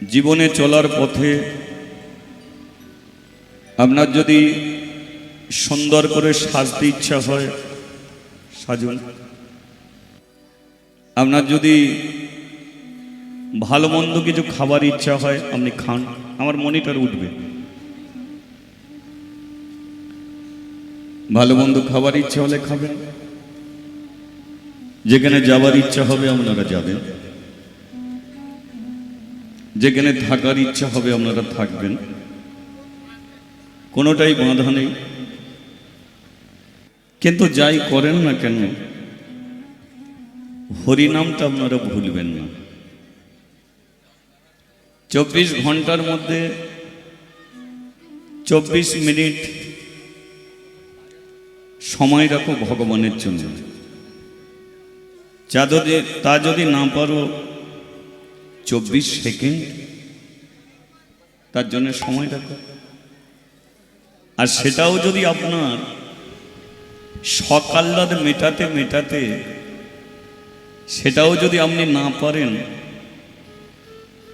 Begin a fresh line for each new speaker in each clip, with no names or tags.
জীবনে চলার পথে আপনার যদি সুন্দর করে সাজতে ইচ্ছা হয় সাজুন। আপনার যদি ভালো মন্দ কিছু খাবার ইচ্ছা হয় আপনি খান। আমার মনিটর উঠবে। ভালো মন্দ খাবার ইচ্ছা হলে খাবেন, যেখানে যাবার ইচ্ছা হবে আপনারা যাবেন, যেখানে থাকার ইচ্ছা হবে আপনারা থাকবেন, কোনোটাই বাধা নেই। কিন্তু যাই করেন না কেন হরিনামটা আপনারা ভুলবেন না। 24 ঘন্টার মধ্যে 24 মিনিট সময় রাখো ভগবানের জন্য। তা যদি না পারো 24 সেকেন্ড তার জন্য সময় রাখো। আর সেটাও যদি আপনার সকাল্লাদ মেটাতে মেটাতে সেটাও যদি আপনি না পারেন,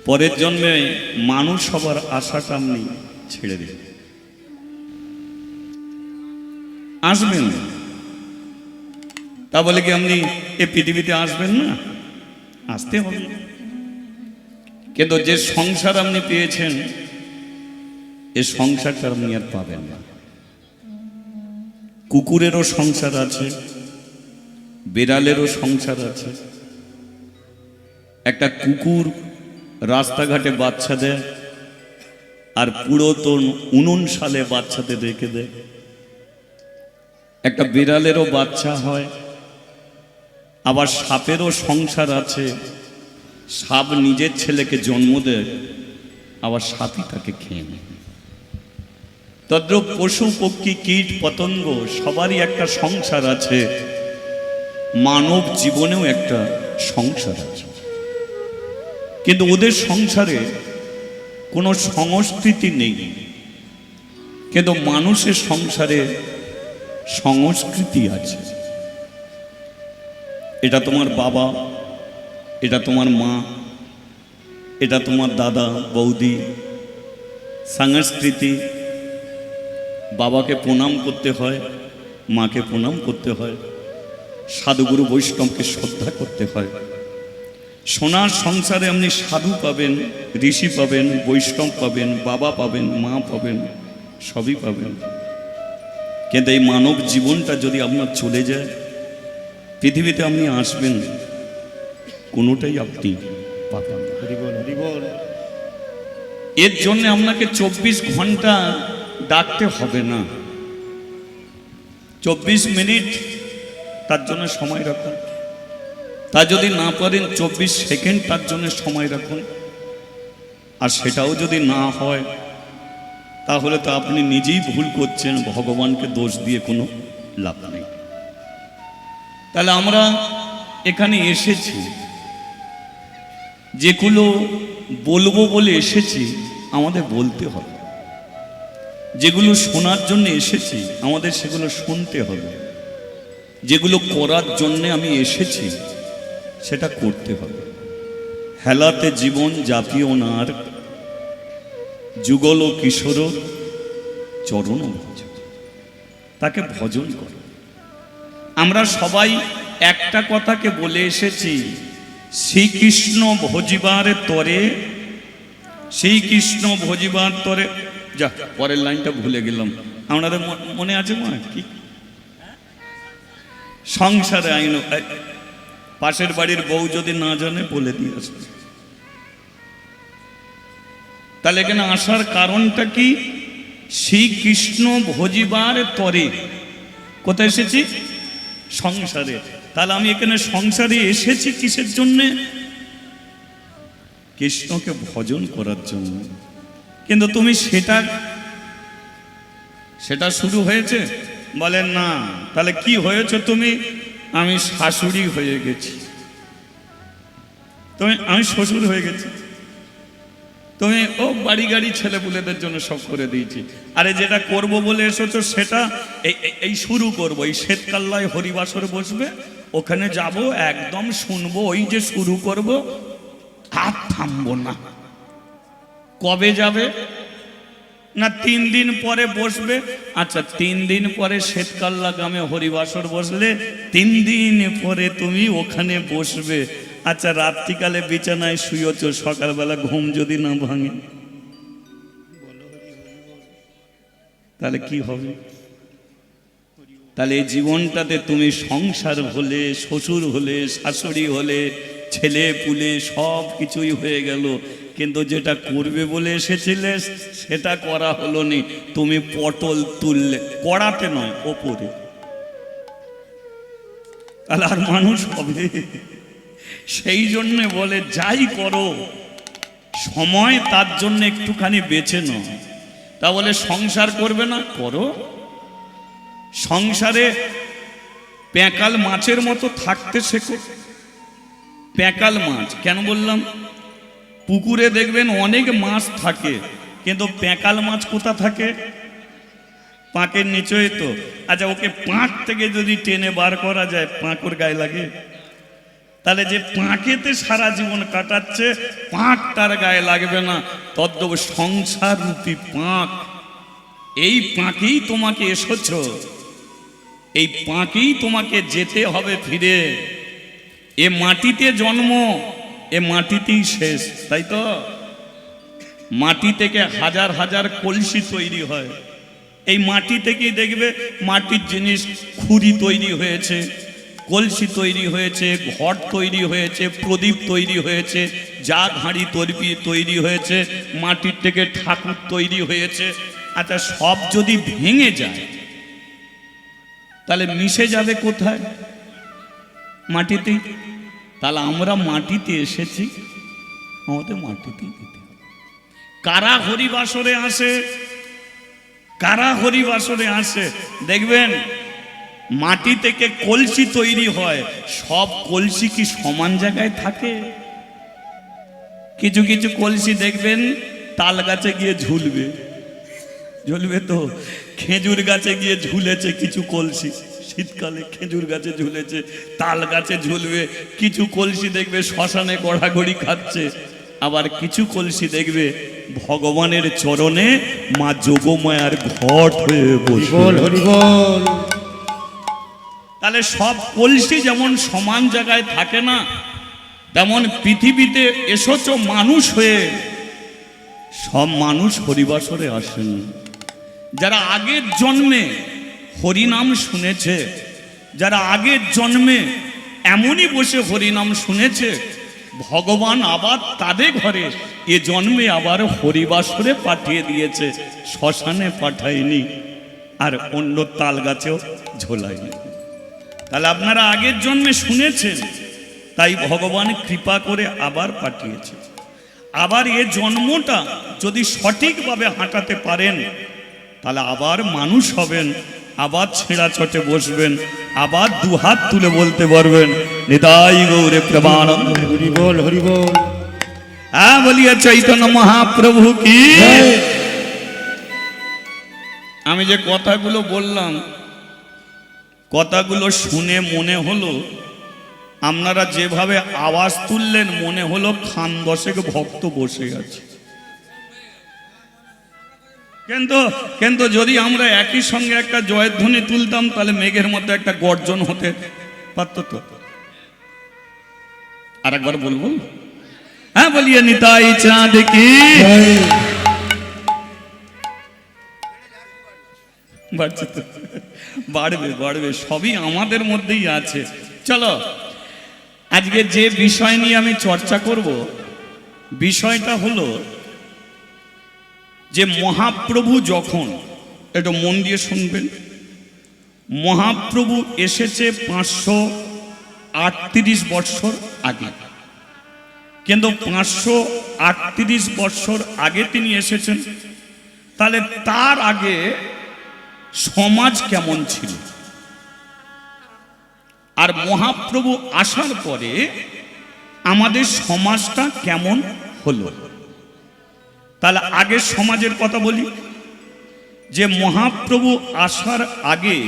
পরের জন্মে মানুষ হবার আশাটা আপনি ছেড়ে দিন। আসবেন তা বলে কি আপনি এ পৃথিবীতে আসবেন না? আসতে হবে। কিন্তু যে সংসার আপনি পেয়েছেন এ সংসারটা আপনি আর পাবেন না। কুকুরেরও সংসার আছে, বিড়ালেরও সংসার আছে। একটা কুকুর রাস্তাঘাটে বাচ্চা দেয় আর পুরাতন 19 সালে বাচ্চাদের রেখে দেয়। একটা বিড়ালেরও বাচ্চা হয়। আবার সাপেরও সংসার আছে। সাপ নিজের ছেলেকে জন্ম দেয়, আবার সাপই তাকে খেয়ে নেয়। তদ্রূপ পশু পক্ষী কীট পতঙ্গ সবারই একটা সংসার আছে। মানব জীবনেও একটা সংসার আছে, কিন্তু ওদের সংসারে কোনো সংস্কৃতি নেই। কিন্তু মানুষের সংসারে সংস্কৃতি আছে। এটা তোমার বাবা, এটা তোমার মা, এটা তোমার দাদা বৌদি। সংস্কৃতি, বাবাকে প্রণাম করতে হয়, মাকে প্রণাম করতে হয়, সাধুগুরু বৈষ্ণবকে শ্রদ্ধা করতে হয়। সোনার সংসারে আপনি সাধু পাবেন, ঋষি পাবেন, বৈষ্ণব পাবেন, বাবা পাবেন, মা পাবেন, সবই পাবেন। কিন্তু এই মানব জীবনটা যদি আপনার চলে যায়, পৃথিবীতে আপনি আসবেন, কোনোটাই আপনি পাবেন না। এর জন্য আপনাকে 24 ঘন্টা ডাকতে হবে না। 24 মিনিট তার জন্য সময় রাখুন। তা যদি না পারেন 24 সেকেন্ড তার জন্য সময় রাখুন। আর সেটাও যদি না হয় তাহলে তো আপনি নিজেই ভুল করছেন, ভগবানকে দোষ দিয়ে কোনো লাভ নেই। তাহলে আমরা এখানে এসেছি, যেগুলো বলবো বলে এসেছি আমাদের বলতে হবে। যেগুলো শোনার জন্য এসেছি আমাদের সেগুলো শুনতে হবে। যেগুলো করার জন্যে আমি এসেছি সেটা করতে হবে। হেলাতে জীবন জাপিও নার, যুগল কিশোর চরণ ভজ, তাকে ভজন করো। আমরা সবাই একটা কথাকে বলে এসেছি, শ্রীকৃষ্ণ ভজিবার তরে, শ্রীকৃষ্ণ ভজিবার তরে। যা পরের লাইনটা ভুলে গেলাম। আপনাদের মনে আছে মনে কি? সংসারে আইন, পাশের বাড়ির বউ যদি না জানে বলে দিয়ে আসবে। তাহলে এখানে আসার কারণটা কি? শ্রীকৃষ্ণ ভজিবার তরে। কোথায় এসেছি? সংসারে। তাহলে আমি এখানে সংসারে এসেছি কিসের জন্যে? কৃষ্ণকে ভজন করার জন্য। কিন্তু তুমি সেটা শুরু হয়েছে? বলেন না। তাহলে কি হয়েছে তুমি? আমি শাশুড়ি হয়ে গেছি, আমি শ্বশুর হয়ে গেছি, তুমি ও বাড়ি গাড়ি ছেলেপুলেদের জন্য সব করে দিয়েছি। আরে যেটা করব বলে এসেছো সেটা এই শুরু করবো। এই শ্বেতকাল্লায় হরিবাসর বসবে, ওখানে যাব, একদম শুনবো, ওই যে শুরু করব, আর থামবো না। কবে যাবে না 3 দিন পরে বসবে। আচ্ছা 3 দিন পরে শ্বেতকাল্লা গ্রামে হরিবাসর বসলে 3 দিন পরে তুমি ওখানে বসবে। আচ্ছা রাত্রিকালে বিছানায় শুয়েছ, সকালবেলা ঘুম যদি না ভাঙে তাহলে কি হবে? তাহলে এই জীবনটাতে তুমি সংসার হলে, শ্বশুর হলে, শাশুড়ি হলে, ছেলে পুলে সব কিছুই হয়ে গেল, কিন্তু যেটা করবে বলে এসেছিলে সেটা করা হলো নি। তুমি পটল তুললে, কড়াতে নয় ওপরে, তাহলে আর মানুষ হবে? সেই জন্য বলে যাই করো সময় তার জন্য একটুখানি বেছে নাও। তা বলে সংসার করবে না, করো। সংসারে প্যাকাল মাছের মতো থাকতে শেখো। প্যাকাল মাছ কেন বললাম? পুকুরে দেখবেন অনেক মাছ থাকে, কিন্তু প্যাকাল মাছ কোথা থাকে? পাঁকের নিচেই তো। আচ্ছা ওকে পাঁক থেকে যদি টেনে বার করা যায়, পাঁকর গায়ে লাগে? তাহলে যে পাঁকেতে সারা জীবন কাটাচ্ছে, পাঁক তার গায়ে লাগবে না। তদ্দব সংসার রূপী পাঁক, এই পাঁকেই তোমাকে এসেছ, এই পাঁকেই তোমাকে যেতে হবে ফিরে। এ মাটিতে জন্ম, এ মাটিতেই শেষ, তাই তো? মাটি থেকে হাজার হাজার কলসি তৈরি হয়। এই মাটি থেকেই দেখবে মাটির জিনিস, খুরি তৈরি হয়েছে, কলসি তৈরি হয়েছে, ঘট তৈরি হয়েছে, প্রদীপ তৈরি হয়েছে, যা হাঁড়ি তৈরি হয়েছে, মাটির থেকে ঠাকুর তৈরি হয়েছে। আচ্ছা সব যদি ভেঙে যায় তাহলে মিশে যাবে কোথায়? মাটিতেই। তাহলে আমরা মাটিতে এসেছি, আমাদের মাটিতেই যেতে হবে। কারা হরিবাসরে আসে? কারা হরিবাসরে আসে? দেখবেন মাটি থেকে কলসি তৈরি হয়, সব কলসি কি সমান জায়গায় থাকে? কিছু কিছু কলসি দেখবেন তাল গাছে গিয়ে ঝুলবে, ঝুলবে তো। খেজুর গাছে গিয়ে ঝুলেছে কিছু কলসি, শীতকালে খেজুর গাছে ঝুলেছে, তাল গাছে ঝুলবে। কিছু কলসি দেখবে শ্মশানে গড়াগড়ি খাচ্ছে, আবার কিছু কলসি দেখবে ভগবানের চরণে মা যোগমায়ার ঘট হয়ে বসে। তাহলে সব কলসি যেমন সমান জায়গায় থাকে না, তেমন পৃথিবীতে এসেছ মানুষ হয়ে, সব মানুষ হরিবাসরে আসেন। যারা আগের জন্মে হরিনাম শুনেছে, যারা আগের জন্মে এমনই বসে হরিনাম শুনেছে, ভগবান আবার তাদের ঘরে এ জন্মে আবার হরিবাসরে পাঠিয়ে দিয়েছে, শ্মশানে পাঠায়নি, আর অন্য তাল গাছেও ঝোলায়নি। তাহলে আপনারা আগের জন্মে শুনেছেন, তাই ভগবান কৃপা করে আবার পাঠিয়েছে। আবার এ জন্মটা যদি সঠিকভাবে হাঁটাতে পারেন তাহলে আবার মানুষ হবেন, আবার ছেঁড়া চটে বসবেন, আবার দুহাত তুলে বলতে পারবেন নিতাই গৌরে প্রেমানন্দ। হরি বল, হরি বল। হ্যাঁ বলিয়া চৈতন্য মহাপ্রভু কি। আমি যে কথাগুলো বললাম, কথাগুলো শুনে মনে হলো, আপনারা যেভাবে আওয়াজ তুললেন মনে হলো খান দশেক ভক্ত বসে আছে। কিন্তু যদি আমরা একই সঙ্গে একটা জয়ধ্বনি তুলতাম তাহলে মেঘের মতো একটা গর্জন হতে পারত তো। আর একবার বলবো, হ্যাঁ বলিয়ে নিতাই চাঁদ কি। বাড়বে বাড়বে, সবই আমাদের মধ্যেই আছে। চলো আজকে যে বিষয় নিয়ে আমি চর্চা করব, বিষয়টা হলো যে মহাপ্রভু যখন, একটু মন দিয়ে শুনবেন, মহাপ্রভু এসেছে 538 বৎসর আগে, কিন্তু 538 বৎসর আগে তিনি এসেছেন। তাহলে তার আগে সমাজ কেমন ছিল, আর মহাপ্রভু আসার পরে আমাদের সমাজটা কেমন হলো। তাহলে আগের সমাজের কথা বলি, যে মহাপ্রভু আসার আগে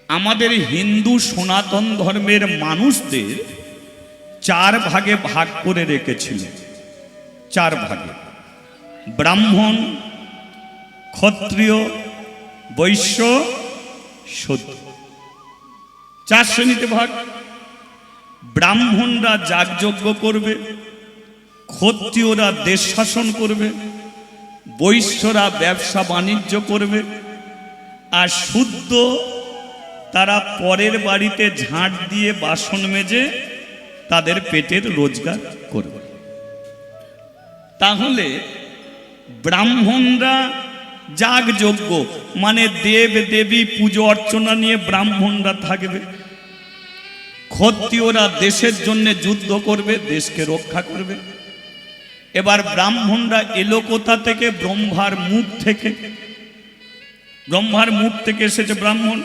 আমাদের হিন্দু সনাতন ধর্মের মানুষদের 4 ভাগে ভাগ করে রেখেছিল। 4 ভাগে। ব্রাহ্মণ, ক্ষত্রিয়, বৈশ্য, শূদ্র, 4 শ্রেণীতে ভাগ। ব্রাহ্মণরা যাগযজ্ঞ করবে, ক্ষত্রিয়রা দেশ শাসন করবে, বৈশ্যরা ব্যবসা বাণিজ্য করবে, আর শূদ্র তারা পরের বাড়িতে ঝাঁট দিয়ে বাসন মেজে তাদের পেটের রোজগার করবে। তাহলে ব্রাহ্মণরা যাগযজ্ঞ মানে দেব দেবী পুজো অর্চনা নিয়ে ব্রাহ্মণরা থাকবে, ক্ষত্রিয়রা দেশের জন্য যুদ্ধ করবে, দেশকে রক্ষা করবে। এবার ব্রাহ্মণরা এলো কোথা থেকে? ব্রহ্মার মুখ থেকে। ব্রহ্মার মুখ থেকে এসেছে ব্রাহ্মণ,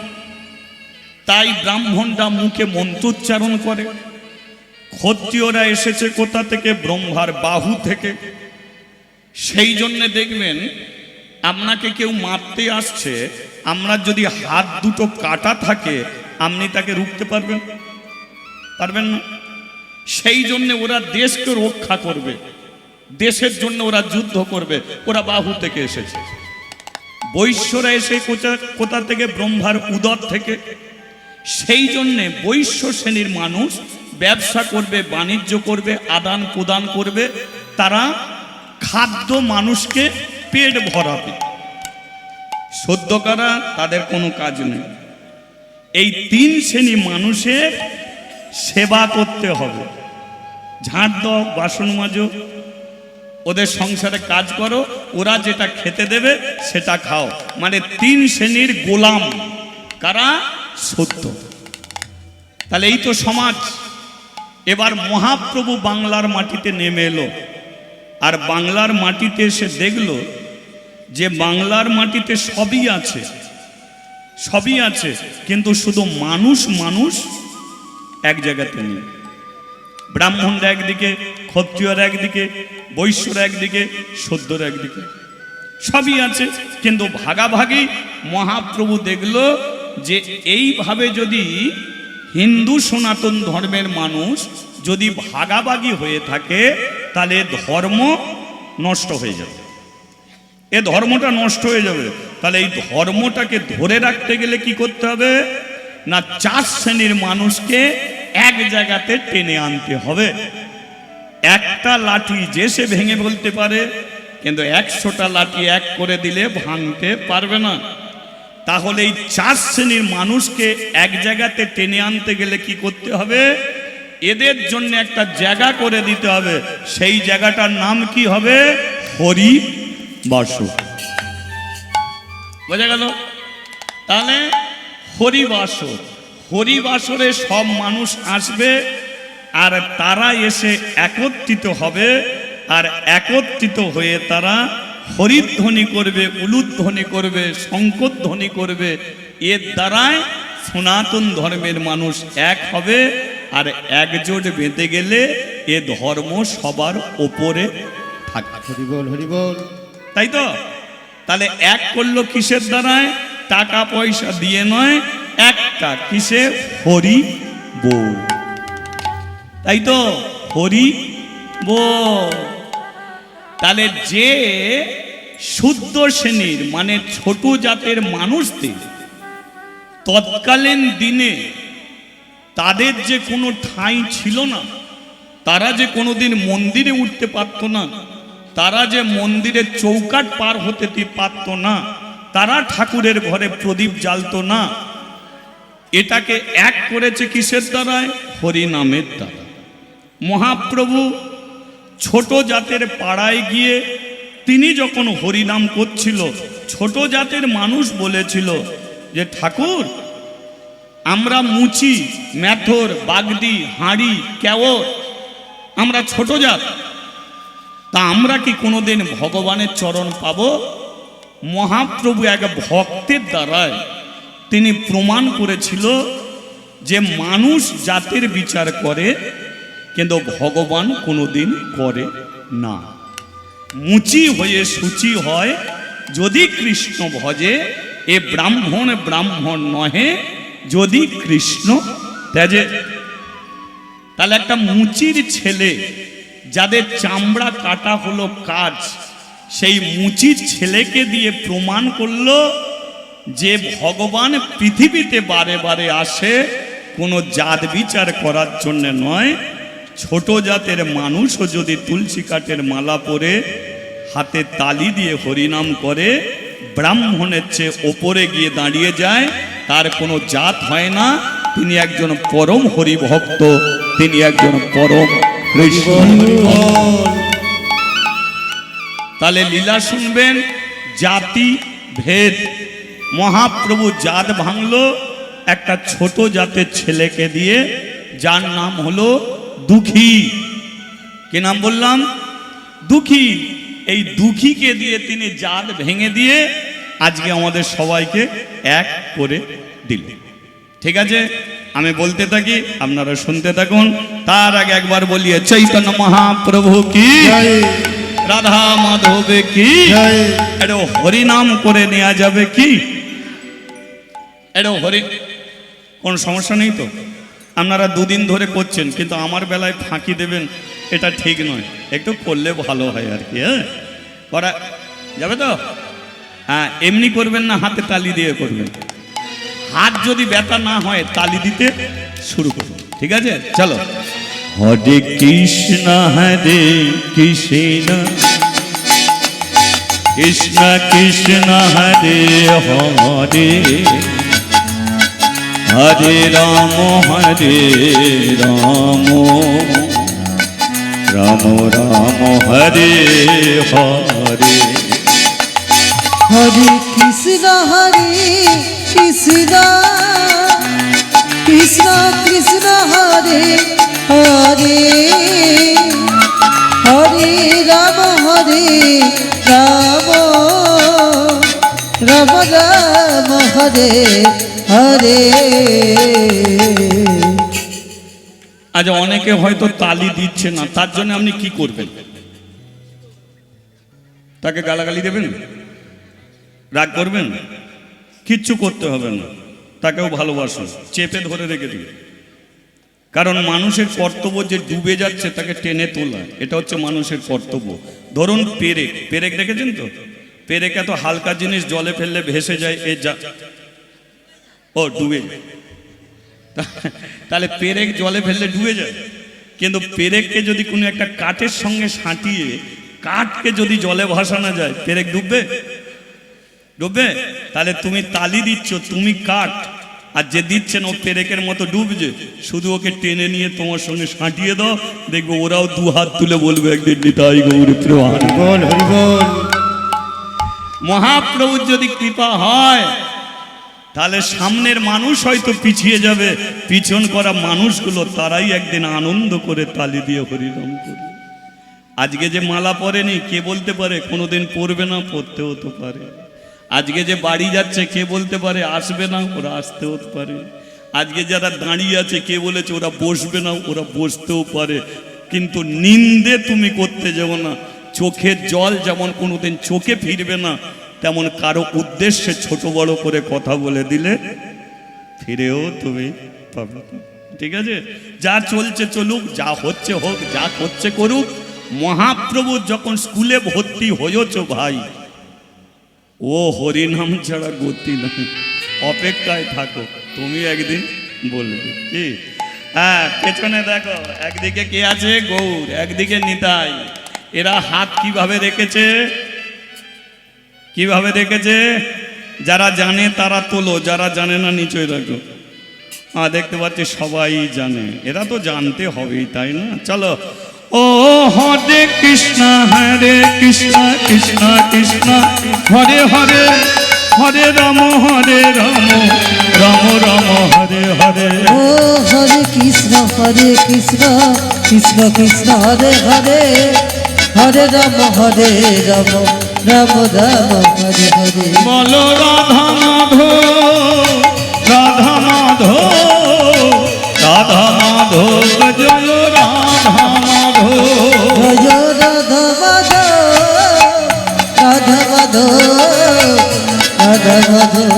তাই ব্রাহ্মণরা মুখে মন্ত্রোচ্চারণ করে। ক্ষত্রিয়রা এসেছে কোথা থেকে? ব্রহ্মার বাহু থেকে। সেই জন্য দেখবেন আপনাকে কেউ মারতে আসছে, আমরা যদি হাত দুটো কাটা থাকে আপনি তাকে রুখতে পারবেন? পারবেন না। সেই জন্য ওরা দেশকে রক্ষা করবে, দেশের জন্য ওরা যুদ্ধ করবে, ওরা বাহু থেকে এসেছে। বৈশ্যরা এসে কোথা থেকে? ব্রহ্মার উদর থেকে। সেই জন্যে বৈশ্য শ্রেণীর মানুষ ব্যবসা করবে, বাণিজ্য করবে, আদান প্রদান করবে, তারা খাদ্য মানুষকে পেট ভরাবে। সদ্যকারা তাদের কোনো কাজ নেই। এই 3 শ্রেণী মানুষের সেবা করতে হবে। ঝাঁট দাও, বাসন মাজো, ওদের সংসারে কাজ করো, ওরা যেটা খেতে দেবে সেটা খাও। মানে 3 শ্রেণীর গোলাম। কারা? সত্য। তাহলে এই তো সমাজ। এবার মহাপ্রভু বাংলার মাটিতে নেমে এলো, আর বাংলার মাটিতে এসে দেখলো যে বাংলার মাটিতে সবই আছে, সবই আছে, কিন্তু শুধু মানুষ মানুষ এক জায়গাতে নেই। ব্রাহ্মণরা একদিকে, ক্ষত্রিয়রা একদিকে, বৈশ্যরা একদিকে, শূদ্ররা একদিকে, সবই আছে, কিন্তু ভাগাভাগি। মহাপ্রভু দেখলো যে এইভাবে যদি হিন্দু সনাতন ধর্মের মানুষ যদি ভাগাভাগি হয়ে থাকে তাহলে ধর্ম নষ্ট হয়ে যাবে, এ ধর্মটা নষ্ট হয়ে যাবে। তাহলে এই ধর্মটাকে ধরে রাখতে গেলে কি করতে হবে না, 4 শ্রেণীর মানুষকে এক জায়গাতে টেনে আনতে হবে। একটা লাঠি যে সে ভেঙে বলতে পারে, কিন্তু 100টা লাঠি এক করে দিলে ভাঙতে পারবে না। তাহলে এই 4 শ্রেণীর মানুষকে এক জায়গাতে টেনে আনতে গেলে কি করতে হবে? এদের জন্য একটা জায়গা করে দিতে হবে। সেই জায়গাটার নাম কি হবে? হরিবাস। বোঝা গেল? তাহলে হরিবাস, হরিবাসরে সব মানুষ আসবে, আর তারা এসে একত্রিত হবে, আর একত্রিত হয়ে তারা হরিধ্বনি করবে, উলুধ্বনি করবে, শঙ্খধ্বনি করবে। এর দ্বারাই সনাতন ধর্মের মানুষ এক হবে, আর একজোট বেঁধে গেলে এ ধর্ম সবার ওপরে থাকবে।
হরি বল, হরি বল।
তাই তো? তাহলে এক করলো কিসের দ্বারায়? টাকা পয়সা দিয়ে নয়, একটা কিসে? হরি বল। তাই তো? হরি বল। তাহলে যে শুদ্ধ শ্রেণীর মানে ছোট জাতের মানুষদের তৎকালীন দিনে তাদের যে কোনো ঠাঁই ছিল না, তারা যে কোনোদিন মন্দিরে উঠতে পারত না, তারা যে মন্দিরের চৌকাঠ পার হতে পারত না, তারা ঠাকুরের ঘরে প্রদীপ জ্বালতো না, এটাকে এক করেছে কিসের দ্বারায়? হরিনামের দ্বারা। মহাপ্রভু ছোট জাতের পাড়ায় গিয়ে তিনি যখন হরিনাম করছিল, ছোট জাতের মানুষ বলেছিল যে ঠাকুর, আমরা মুচি, মেথর, বাগদি, হাঁড়ি, কেওর, আমরা ছোট জাত, তা আমরা কি কোনোদিন ভগবানের চরণ পাব? মহাপ্রভু এক ভক্তের দ্বারায় তিনি প্রমাণ করেছিল যে মানুষ জাতের বিচার করে, কিন্তু ভগবান কোনোদিন করে না। মুচি হয়ে সূচি হয় যদি কৃষ্ণ ভজে, এ ব্রাহ্মণ ব্রাহ্মণ নহে যদি কৃষ্ণ ত্যাজে। তাহলে একটা মুচির ছেলে যাদের চামড়া কাটা হলো কাজ, সেই মুচির ছেলেকে দিয়ে প্রমাণ করলো যে ভগবান পৃথিবীতে বারে বারে আসে কোনো জাত বিচার করার জন্য নয়। ছোট জাতের মানুষও যদি তুলসী কাঠের মালা পরে হাতে তালি দিয়ে হরিনাম করে ব্রাহ্মণের চেয়ে ওপরে গিয়ে দাঁড়িয়ে যায়, তার কোনো জাত হয় না। তিনি একজন পরম হরিভক্ত, তিনি একজন পরম কৃষ্ণ। তাহলে লীলা শুনবেন, জাতি ভেদ। মহাপ্রভু জাত ভাঙলো একটা ছোট জাতের ছেলেকে দিয়ে, যার নাম হলো দুঃখী। কি নাম বললাম? দুঃখী। এই দুঃখীকে দিয়ে তিনি জাত ভেঙে দিয়ে আজকে আমাদের সবাইকে এক করে দিলেন। ঠিক আছে, আমি বলতে থাকি, আপনারা শুনতে থাকুন। তার আগে একবার বলিয়ে চৈতন্য মহাপ্রভু কি, রাধা মাধব কি, এটা হরিনাম করে নেওয়া যাবে কি? এটা হরি, কোন সমস্যা নেই তো? আপনারা দুদিন ধরে করছেন, কিন্তু আমার বেলায় ফাঁকি দেবেন এটা ঠিক নয়। একটু করলে ভালো হয় আর কি। হ্যাঁ, করা যাবে তো? হ্যাঁ, এমনি করবেন না, হাতে তালি দিয়ে করবেন। হাত যদি ব্যথা না হয় তালি দিতে শুরু করুন। ঠিক আছে, চলো। হরে কৃষ্ণ হরে কৃষ্ণ কৃষ্ণ কৃষ্ণ হরে হরে হরে রাম রাম রাম হরে হরে।
হরে কৃষ্ণ কৃষ্ণ কৃষ্ণ কৃষ্ণ হরে হরে হরে রাম রাম রাম রাম হরে হরে।
আজ অনেকে হয়তো তালি দিচ্ছে না, তার জন্য আপনি কি করবেন? তাকে গালাগালি দেবেন, রাগ করবেন? কিচ্ছু করতে হবে না, তাকেও ভালোবাসুন, চেপে ধরে রেখে দিন। কারণ মানুষের কর্তব্য যে ডুবে যাচ্ছে তাকে টেনে তোলা, এটা হচ্ছে মানুষের কর্তব্য। ধরুন পেরেক, পেরেক দেখেছেন তো? পেরেক এত হালকা জিনিস জলে ফেললে ভেসে যায়, এ যা ও ডুবে যায়। তাহলে পেরেক জলে ফেললে ডুবে যায়, কিন্তু পেরেককে যদি কোনো একটা কাঠের সঙ্গে সাঁটিয়ে কাঠকে যদি জলে ভাসানো যায়, পেরেক ডুববে? ডুববে? তাহলে তুমি তালি দিচ্ছ, তুমি কাঠ, আর যে দিচ্ছেন ও পেরেকের মতো ডুবছে। শুধু ওকে টেনে নিয়ে তোমার সঙ্গে সাঁটিয়ে দাও, দেখবো ওরাও দু হাত তুলে বলবে একদিন নিতাই গৌর প্রেমানন্দ। মহাপ্রভুর যদি কৃপা হয় তাহলে সামনের মানুষ হয়তো পিছিয়ে যাবে, পিছন করা মানুষগুলো তারাই একদিন আনন্দ করে তালি দিয়ে হরিনাম করবে। আজকে যে মালা পরেনি কে বলতে পারে কোনোদিন পরবে না? পরতেও তো পারে। আজকে যে বাড়ি যাচ্ছে কে বলতে পারে আসবে না? ওরা আসতেও পারে। আজকে যারা দাঁড়িয়ে আছে কে বলেছে ওরা বসবে না? ওরা বসতেও পারে। কিন্তু নিন্দে তুমি করতে যাও না। চোখের জল যেমন কোনোদিন চোখে ফিরবে না, তেমন কারো উদ্দেশ্যে ছোট বড় করে কথা বলে দিলে ফিরেও তুমি পাবে। ঠিক আছে, যা চলছে চলুক, যা হচ্ছে হোক, যা করছে করুক। মহাপ্রভু যখন স্কুলে ভর্তি হয়েছ ভাই, ও হরিনাম ছাড়া গতি নাই, অপেক্ষায় থাকো, তুমি একদিন বলবে। কি? হ্যাঁ, পেছনে দেখো, একদিকে কে আছে? গৌর, একদিকে নিতাই। এরা হাত কিভাবে রেখেছে? কিভাবে রেখেছে? যারা জানে তারা তোলো, যারা জানে না নিচয় রাখো। দেখতে পাচ্ছি সবাই জানে, এরা তো জানতে হবেই, তাই না? চলো। ও হরে কৃষ্ণ কৃষ্ণ কৃষ্ণ হরে হরে হরে রাম রাম রাম হরে হরে।
ও হরে কৃষ্ণ কৃষ্ণ কৃষ্ণ হরে হরে হরে রাম রাম রাম হরে হরে।
বলো রাধা মাধব রাধা মাধব রাধা মাধব, জয় রাধা মাধব,
জয় রাধা মাধব রাধা মাধব রাধা মাধব,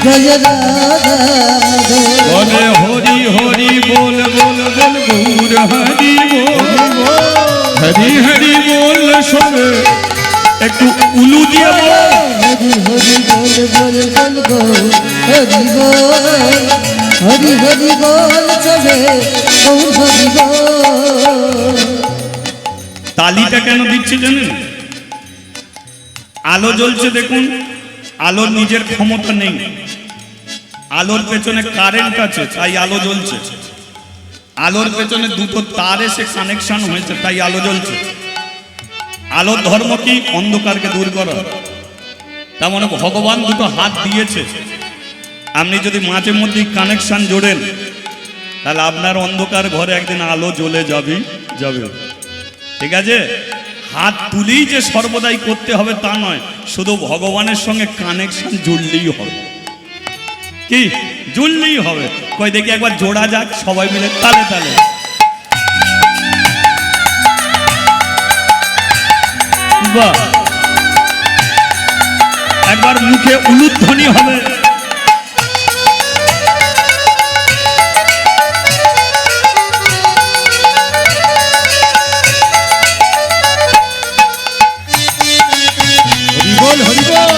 জয় রাধা মাধব।
বলে হরি হরি বল বল বল গৌর হরি বল, হরি হরি বল সবে একটু উলু দিয়ে বলো।
হরি হরি বল বল বল গো হরি বল, হরি হরি বল চলে গৌর হরি বল।
তালিটা কেন দিচ্ছে জানেন? আলো জ্বলছে দেখুন, আলোর নিজের ক্ষমতা নেই, আলোর পেছনে কারেন্ট আছে তাই আলো জ্বলছে। আলোর পেছনে দুটো তার এসে কানেকশন হয়েছে তাই আলো জ্বলছে। আলোর ধর্ম কি? অন্ধকারকে দূর করা। তার মানে ভগবান দুটো হাত দিয়েছে, আপনি যদি মাঝে মধ্যে কানেকশন জোড়েন তাহলে আপনার অন্ধকার ঘরে একদিন আলো জ্বলে যাবে যাবে। ঠিক আছে? হাত তুলেই যে সর্বদাই করতে হবে তা নয়, শুধু ভগবানের সঙ্গে কানেকশন জুড়লেই হবে। কি জুড়লেই হবে? কই দেখি একবার জোড়া যাক সবাই মিলে তালে তালে। বাহ, একবার মুখে উলুধ্বনি হবে।
হরি বল হরি বল।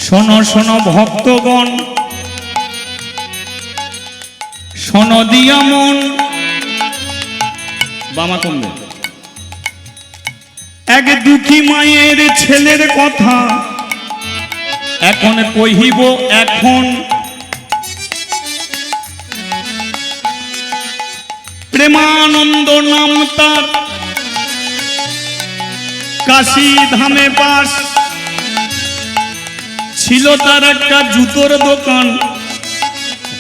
শোনো শোনো ভক্তগণ, শোনো দিয়া মন। বামা কমবে। এক দুঃখী মায়ের ছেলের কথা এখন কহিব। এখন প্রেমানন্দ নাম তার, কাশী ধামে বাস। ছিল তার একটা জুতোর দোকান,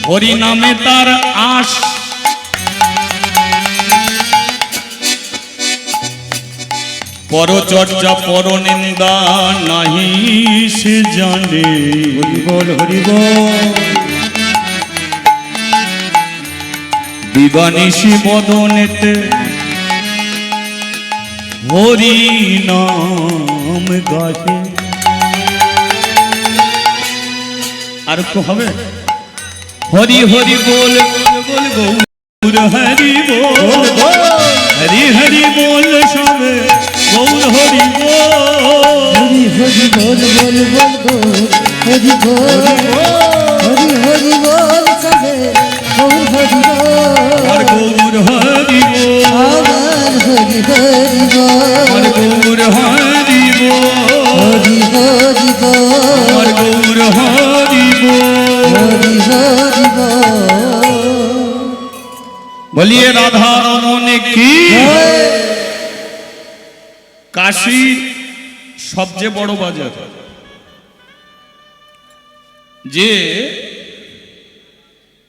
হরি নামে তার আশ। পরচর্চা পরনিন্দা নাহি সে জানে।
হরি বল হরি বল।
দিবানিশি বদনেতে হরি নাম গাহে। আর একটু হবে। হরি হরি বল বল গৌর হরি বল, হরি হরি বল সবে গৌর হরি বল।
হরি হরি বল বল বল গো হরি বল, হরি হরি বল চলে গৌর হরি
আর
বল।
গৌর হরি বল,
আমার হরি হরি বল,
আর গৌর হরি বল,
হরি হরি বল,
আর গৌর হরি বল।
হরি হরি বল।
বলিয়ে রাধা রমন কি।
জয়।
কাশী সবচেয়ে বড় বাজার, যে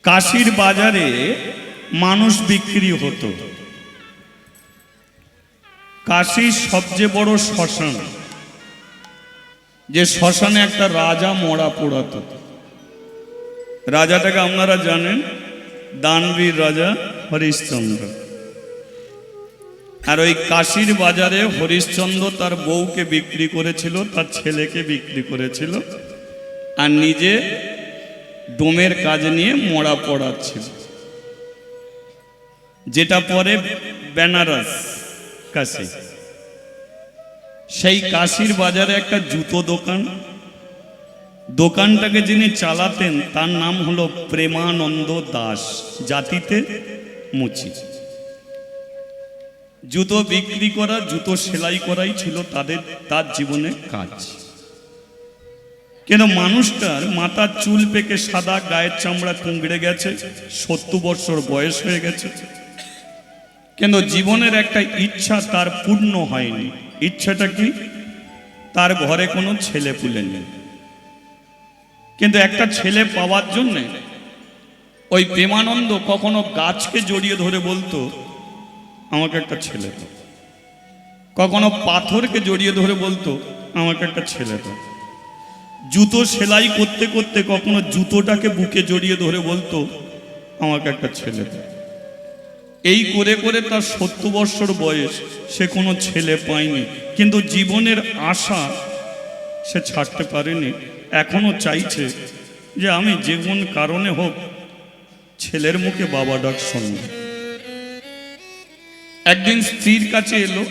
কাশীর বাজারে মানুষ বিক্রি হতো। কাশীর সবচেয়ে বড় শ্মশান, যে শ্মশানে একটা রাজা মরা পোড়াতো। রাজাটাকে আপনারা জানেন, দানবীর রাজা হরিশ্চন্দ্র। আর ওই কাশীর বাজারে হরিশ্চন্দ্র তার বউকে বিক্রি করেছিল, তার ছেলেকে বিক্রি করেছিল, আর নিজে ডোমের কাজ নিয়ে মরা পড়াচ্ছিল, যেটা পরে বেনারস কাশী। সেই কাশীর বাজারে একটা জুতো দোকান, দোকানটাকে যিনি চালাতেন তার নাম হলো প্রেমানন্দ দাস, জাতিতে মুচি। জুতো বিক্রি করা, জুতো সেলাই করাই ছিল তার জীবনের কাজ। কিন্তু মানুষটার মাথার চুল পেকে সাদা, গায়ের চামড়া কুঁকড়ে গেছে, 70 বছর বয়স হয়ে গেছে, কিন্তু জীবনের একটা ইচ্ছা তার পূর্ণ হয়নি। ইচ্ছাটা কি? তার ঘরে কোনো ছেলে পুলে নেই। কিন্তু একটা ছেলে পাওয়ার জন্য ওই প্রেমানন্দ কখনো গাছকে জড়িয়ে ধরে বলতো আমাকে একটা ছেলে দাও, কখনো পাথরকে জড়িয়ে ধরে বলতো আমাকে একটা ছেলে দাও। জুতো সেলাই করতে করতে কখনো জুতোটাকে বুকে জড়িয়ে ধরে বলতো আমাকে একটা ছেলে দাও। এই করে করে তার 70 বৎসর বয়স, সে কোনো ছেলে পায়নি, কিন্তু জীবনের আশা সে ছাড়তে পারেনি। এখনো চাইছে যে আমি যে কোন কারণে হোক ছেলের মুখে বাবা ডাক শুনব। একদিন স্ত্রীর কাছে এলো,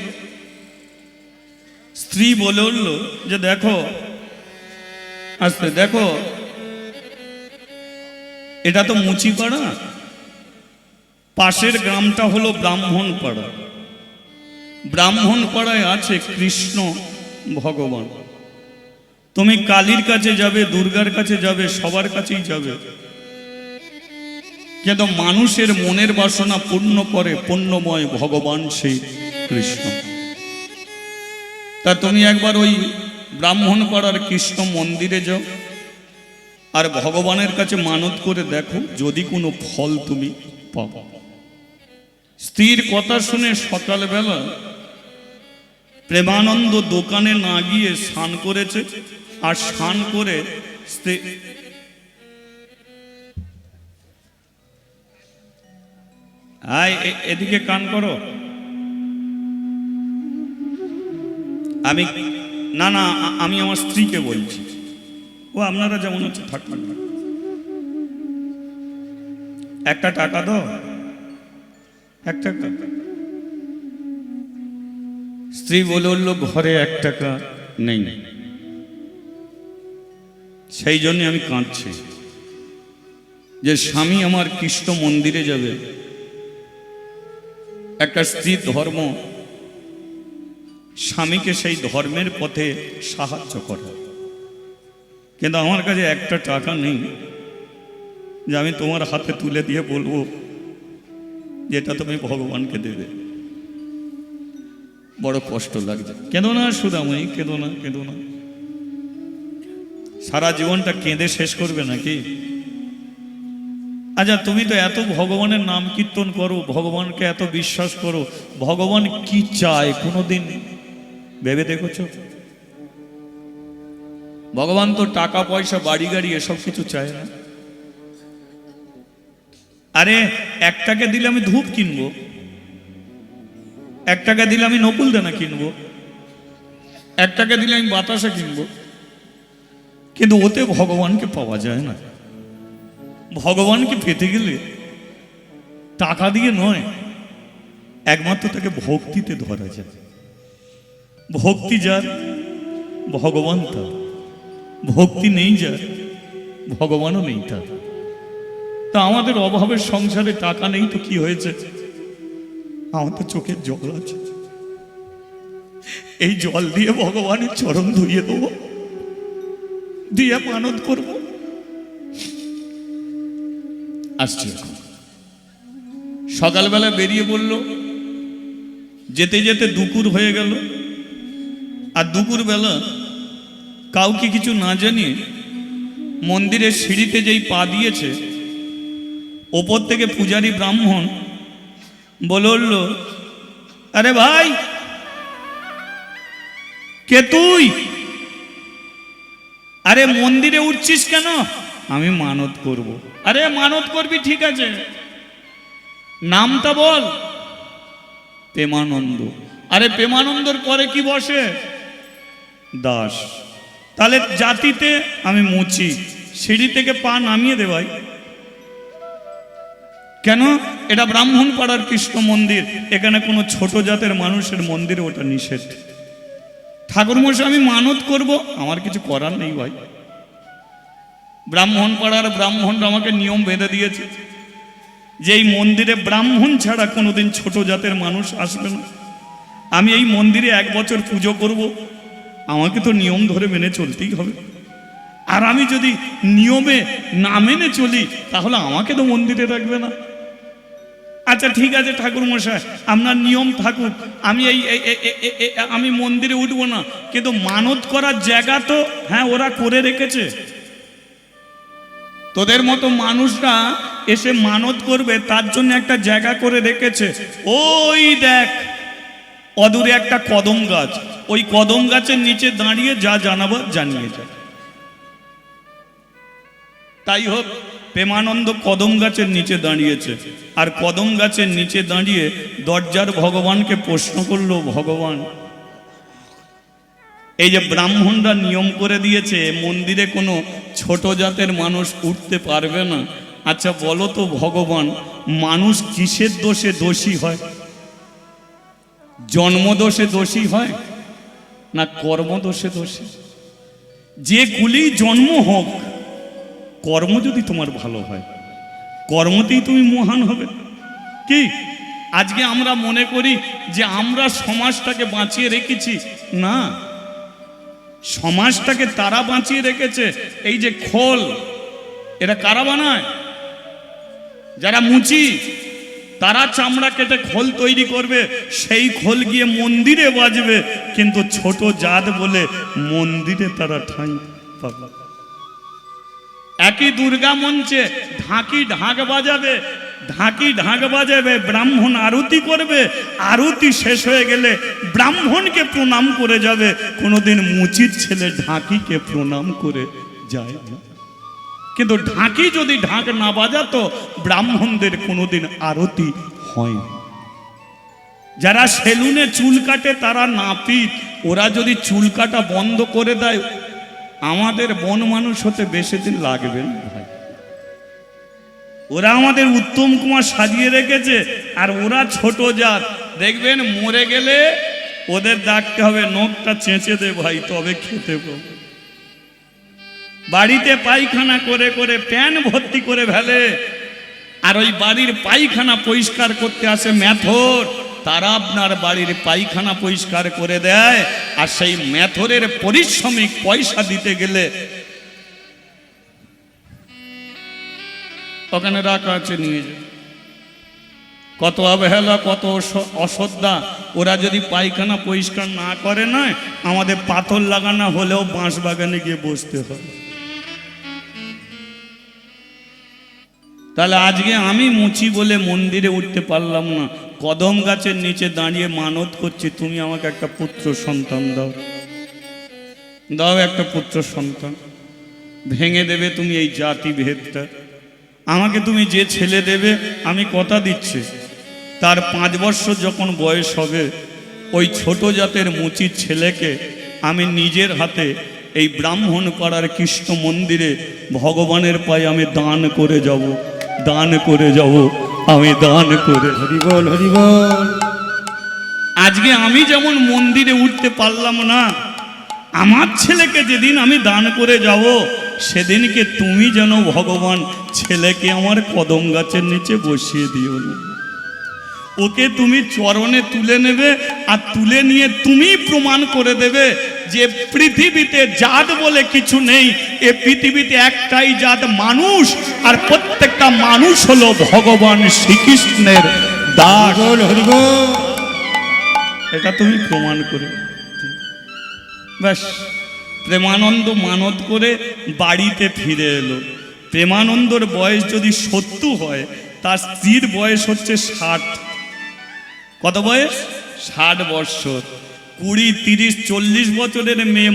স্ত্রী বলে উঠল যে দেখো, আসতে দেখো, এটা তো মুচিপাড়া, পাশের গ্রামটা হলো ব্রাহ্মণপাড়া। ব্রাহ্মণপাড়ায় আছে কৃষ্ণ ভগবান। তুমি কালীর কাছে যাবে, দুর্গার কাছে যাবে, সবার কাছেই যাবে, কিন্তু মানুষের মনের বাসনা পূর্ণ করে পূর্ণময় ভগবান সেই কৃষ্ণ। তা তুমি একবার ওই ব্রাহ্মণপাড়ার কৃষ্ণ মন্দিরে যাও আর ভগবানের কাছে মানত করে দেখো, যদি কোনো ফল তুমি পাও। স্ত্রীর কথা শুনে সকালবেলা প্রেমানন্দ দোকানে না গিয়ে স্নান করেছে, আর স্নান করে এদিকে কান করো। আমি না না, আমি আমার স্ত্রীকে বলছি। ও আপনারা যেমন হচ্ছে থাকবেন, একটা টাকা দাও, একটা টাকা। স্ত্রী বলে উঠল ঘরে 1 টাকা নেই। সেই জন্য আমি কাঁদছি যে স্বামী আমার কৃষ্ণ মন্দিরে যাবে। একটা স্ত্রীর ধর্ম স্বামীকে সেই ধর্মের পথে সাহায্য করে, কিন্তু আমার কাছে 1টা টাকা নেই যে আমি তোমার হাতে তুলে দিয়ে বলবো যেটা তুমি ভগবানকে দেবে। বড় কষ্ট লাগছে। কেঁদো না সুদাময়ী, কেঁদো না, কেঁদো না। সারা জীবনটা কেঁদে শেষ করবে নাকি? আচ্ছা, তুমি তো এত ভগবানের নাম কীর্তন করো, ভগবানকে এত বিশ্বাস করো, ভগবান কি চায় কোনোদিন ভেবে দেখেছো? ভগবান তো টাকা পয়সা বাড়ি গাড়ি এসব কিছু চায় না। আরে 1 টাকা দিলে আমি ধূপ কিনবো, 1 টাকা দিলে আমি নকুল দানা কিনবো, 1 টাকা দিলে আমি বাতাসা কিনবো, কিন্তু ওতে ভগবানকে পাওয়া যায় না। ভগবানকে পেতে গেলে টাকা দিয়ে নয়, একমাত্র তাকে ভক্তিতে ধরা যায়। ভক্তি যার ভগবান তার, ভক্তি নেই যার ভগবানও নেই তার। তা আমাদের অভাবের সংসারে টাকা নেই তো কি হয়েছে? আমাদের চোখের জল আছে, এই জল দিয়ে ভগবানের চরণ ধুইয়ে দেবো, দিয়ে মানত করবো। আসছে সকালবেলা বেরিয়ে পড়ল, যেতে যেতে দুপুর হয়ে গেল। আর দুপুর বেলা কাউকে কিছু না জানিয়ে মন্দিরের সিঁড়িতে যেই পা দিয়েছে, ওপর থেকে পূজারী ব্রাহ্মণ বলে উঠল, আরে ভাই, কে তুই? আরে মন্দিরে উঠছিস কেন? আমি মানত করব। আরে মানত করবি ঠিক আছে, নামটা বল। প্রেমানন্দ। আরে প্রেমানন্দর পরে কি বসে? দাস। তাহলে জাতিতে আমি মুচি, সিঁড়ি থেকে পা নামিয়ে দে ভাই। কেন? এটা ব্রাহ্মণ পাড়ার কৃষ্ণ মন্দির, এখানে কোনো ছোট জাতের মানুষের মন্দিরে ওটা নিষেধ। ঠাকুর মশাই, আমি মানত করব, আমার কিছু করার নেই ভাই। ব্রাহ্মণ পাড়ার ব্রাহ্মণরা আমাকে নিয়ম বেঁধে দিয়েছে যে এই মন্দিরে ব্রাহ্মণ ছাড়া কোনোদিন ছোট জাতের মানুষ আসবে না। আমি এই মন্দিরে 1 বছর পুজো করব, আমাকে তো নিয়ম ধরে মেনে চলতেই হবে। আর আমি যদি নিয়মে না মেনে চলি তাহলে আমাকে তো মন্দিরে রাখবে না। আচ্ছা ঠিক আছে ঠাকুর মশাই, আপনার নিয়ম থাকুক, আমি আমি মন্দিরে উঠবো না, কিন্তু মানত করার জায়গা তো হ্যাঁ ওরা করে রেখেছে। তোদের মতো মানুষরা এসে মানত করবে তার জন্য একটা জায়গা করে রেখেছে। ওই দেখ অদূরে একটা কদম গাছ, ওই কদম গাছের নিচে দাঁড়িয়ে যা জানাবার জানিয়ে যায়। তাই হোক, প্রেমানন্দ কদম গাছের নিচে দাঁড়িয়েছে, আর কদম গাছের নিচে দাঁড়িয়ে দরজার ভগবানকে প্রশ্ন করলো, ভগবান এই যে ব্রাহ্মণরা নিয়ম করে দিয়েছে মন্দিরে কোনো ছোট জাতের মানুষ উঠতে পারবে না, আচ্ছা বলো তো ভগবান, মানুষ কিসের দোষে দোষী হয়? জন্মদোষে দোষী হয় না কর্মদোষে দোষী? যে কুলি জন্ম হোক, কর্ম যদি তোমার ভালো হয়, কর্মতেই তুমি মহান হবে। কি আজকে আমরা মনে করি যে আমরা সমাজটাকে বাঁচিয়ে রেখেছি? না, সমাজটাকে তারা বাঁচিয়ে রেখেছে। এই যে খোল, এটা কারা বানায়? যারা মুচি, তারা চামড়া কেটে খোল তৈরি করবে, সেই খোল গিয়ে মন্দিরে বাজবে, কিন্তু ছোট জাত বলে মন্দিরে তারা ঠাঁই পাবে। একই দুর্গা মঞ্চে ঢাকি ঢাক বাজাবে, ঢাকি ঢাক বাজাবে, ব্রাহ্মণ আরতি করবে, আরতি শেষ হয়ে গেলে ব্রাহ্মণকে প্রণাম করে যাবে, কোনোদিন মুচির ছেলে ঢাকিকে প্রণাম করে যায় না। কিন্তু ঢাকি যদি ঢাক না বাজাতো, ব্রাহ্মণদের কোনোদিন আরতি হয় না। যারা সেলুনে চুল কাটে তারা নাপিত, ওরা যদি চুল কাটা বন্ধ করে দেয়, আমাদের বন মানুষ হতে বেশি দিন লাগবে না ভাই। ওরা আমাদের উত্তম কুমার সাজিয়ে রেখেছে, আর ওরা ছোট জাত। দেখবেন মরে গেলে ওদের ডাকতে হবে, নখটা চেঁচে দে ভাই, তবে খেতে পাবো। বাড়িতে পায়খানা করে করে প্যান ভর্তি করে ফেলে, আর ওই বাড়ির পায়খানা পরিষ্কার করতে আসে মেথর, তারা আপনার বাড়ির পায়খানা পরিষ্কার করে দেয়। আর সেই মেথরের পারিশ্রমিক পয়সা দিতে গেলে ওখানে রাখা আছে, নিয়ে যায়। কত অবহেলা, কত অশ্রদ্ধা। ওরা যদি পায়খানা পরিষ্কার না করে, নয় আমাদের পাথর লাগানো হলেও বাঁশ বাগানে গিয়ে বসতে হবে। তাহলে আজকে আমি মুচি বলে মন্দিরে উঠতে পারলাম না, কদম গাছের নিচে দাঁড়িয়ে মানত করছি, তুমি আমাকে একটা পুত্র সন্তান দাও, দাও একটা পুত্র সন্তান। ভেঙে দেবে তুমি এই জাতি ভেদটা। আমাকে তুমি যে ছেলে দেবে, আমি কথা দিচ্ছি, তার 5 বছর যখন বয়স হবে, ওই ছোট জাতের মুচির ছেলেকে আমি নিজের হাতে এই ব্রাহ্মণ পাড়ার কৃষ্ণ মন্দিরে ভগবানের পায়ে আমি দান করে যাব, দান করে যাব, আমি দান করে।
হরি বল, হরি বল।
আজকে আমি যেমন মন্দিরে উঠতে পারলাম না, আমার ছেলেকে যেদিন আমি দান করে যাব, সেদিনকে তুমি যেন ভগবান ছেলেকে আমার কদম গাছের নিচে বসিয়ে দিও না। ওকে তুমি চরণে তুলে নেবে, আর তুলে নিয়ে তুমি প্রমাণ করে দেবে যে পৃথিবীতে জাত বলে কিছু নেই, এ পৃথিবীতে একটাই জাত মানুষ, আর প্রত্যেকটা মানুষ হলো ভগবান শ্রীকৃষ্ণের দাস।
হরি বল।
এটা তুমি প্রমাণ করে ব্যাস। প্রেমানন্দ মানত করে বাড়িতে ফিরে এলো। প্রেমানন্দর বয়স যদি 70 হয়, তার স্ত্রীর বয়স হচ্ছে 60। কত বয়স? 60 বৎসর। 20, 30, 40 বছরের মেয়ে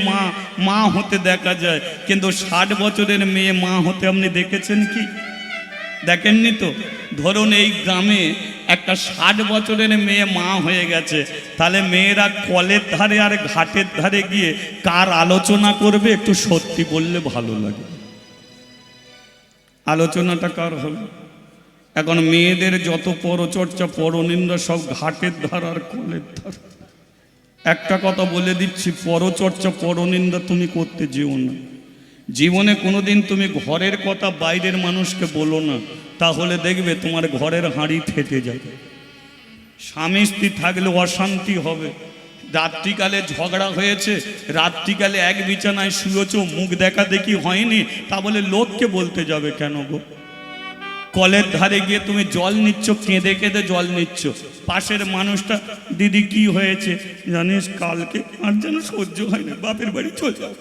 মা হতে দেখা যায়, কিন্তু 60 বছরের মেয়ে মা হতে আপনি দেখেছেন কি? দেখেননি তো। ধরুন এই গ্রামে একটা 60 বছরের মেয়ে মা হয়ে গেছে, তাহলে মেয়েরা কলের ধারে আর ঘাটের ধারে গিয়ে কার আলোচনা করবে? একটু সত্যি বললে ভালো লাগে। আলোচনাটা কার হবে? এখন মেয়েদের যত পরচর্চা পরনিন্দা সব ঘাটের ধার আর কলের ধার। একটা কথা বলে দিচ্ছি, পরচর্চা পরনিন্দা তুমি করতে যেও না। জীবনে কোনোদিন তুমি ঘরের কথা বাইরের মানুষকে বলো না, তাহলে দেখবে তোমার ঘরের হাঁড়ি ফেটে যাবে। স্বামী স্ত্রী থাকলে অশান্তি হবে। রাত্রিকালে ঝগড়া হয়েছে, রাত্রিকালে এক বিছানায় শুয়েছ, মুখ দেখা দেখি হয়নি, তা বলে লোককে বলতে যাবে কেন গো? কলের ধারে গিয়ে তুমি জল নিচ্ছ, কেঁদে কেঁদে জল নিচ্ছ, পাশের মানুষটা দিদি কি হয়েছে জানিস, কালকে আর যেন সহ্য হয় না, বাপের বাড়ি চলে যাও,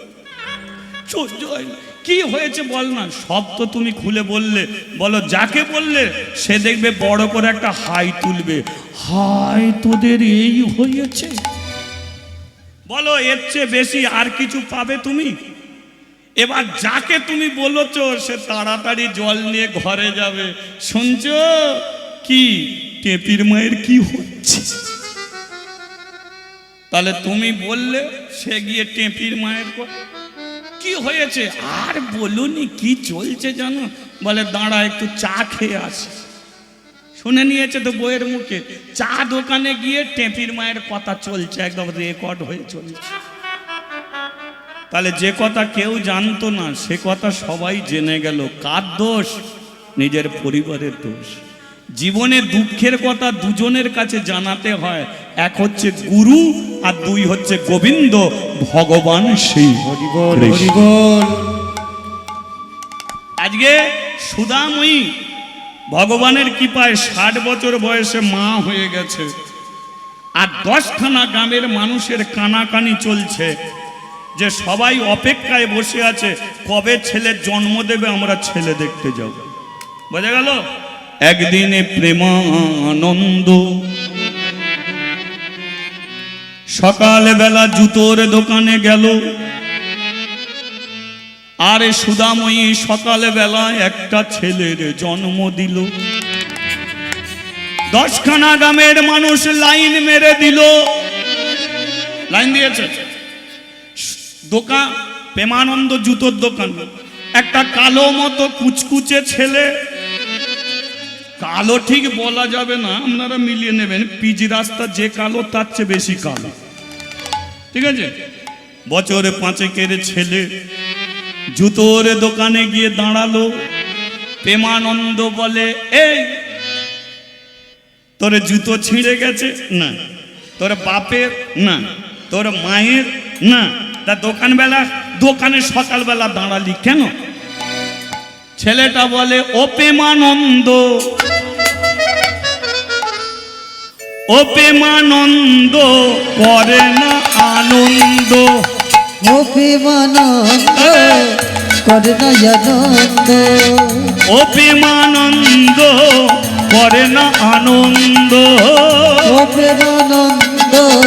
সহ্য হয় না। কি হয়েছে বল না। সব তো তুমি খুলে বললে, বলো যাকে বললে সে দেখবে বড় করে একটা হাই তুলবে, হাই তোদের এই হয়েছে। বলো এর চেয়ে বেশি আর কিছু পাবে তুমি? এবার যাকে তুমি বলেছ সে তাড়াতাড়ি জল নিয়ে ঘরে যাবে। শুনছ কি টেপির মায়ের কি হচ্ছে? তাহলে তুমি বললে, সে গিয়ে টেপির মায়ের কি হয়েছে আর বলুনি, কি চলছে জানো? বলে দাঁড়া একটু চা খেয়ে আসি। শুনে নিয়েছে তো বইয়ের মুখে, চা দোকানে গিয়ে টেপির মায়ের কথা চলছে, একদম রেকর্ড হয়ে চলছে। তাহলে যে কথা কেউ জানতো না সে কথা সবাই জেনে গেল। কার দোষ? নিজের পরিবারের দোষ। জীবনে দুঃখের কথা দুজনের কাছে জানাতে হয়, এক হচ্ছে গুরু আর দুই হচ্ছে গোবিন্দ ভগবান শ্রী কৃষ্ণ। আজকে সুদাময়ী ভগবানের কৃপায় 60 বছর বয়সে মা হয়ে গেছে, আর 10খানা গ্রামের মানুষের কানাকানি চলছে যে সবাই অপেক্ষায় বসে আছে কবে ছেলে জন্ম দেবে, আমরা ছেলে দেখতে যাব। বোঝা গেল? একদিনে প্রেমানন্দ সকালবেলা জুতোর দোকানে গেল, আর সুদাময়ী সকালবেলা একটা ছেলের জন্ম দিল। 10খানা গ্রামের মানুষ লাইন মেরে দিল, লাইন দিয়েছে। দোকান প্রেমানন্দ জুতোর দোকান, একটা কালো মতো কুচকুচে ছেলে, কালো ঠিক বলা যাবে না, আপনারা মিলিয়ে নেবেন, পিজি রাস্তা যে কালো তার চেয়ে বেশি কালো, ঠিক আছে? বছরে 5-এর ছেলে জুতোর দোকানে গিয়ে দাঁড়ালো। প্রেমানন্দ বলে, এই তোর জুতো ছিঁড়ে গেছে? না। তোর বাপের? না। তোর মায়ের? না। তা দোকানে সকালবেলা দাঁড়ালি কেন? ছেলেটা বলে, ও প্রেমানন্দ, ও প্রেমানন্দ করে না আনন্দ,
ও প্রেমানন্দ করে না আনন্দ,
ও প্রেমানন্দ করে না আনন্দ,
ও প্রেমানন্দ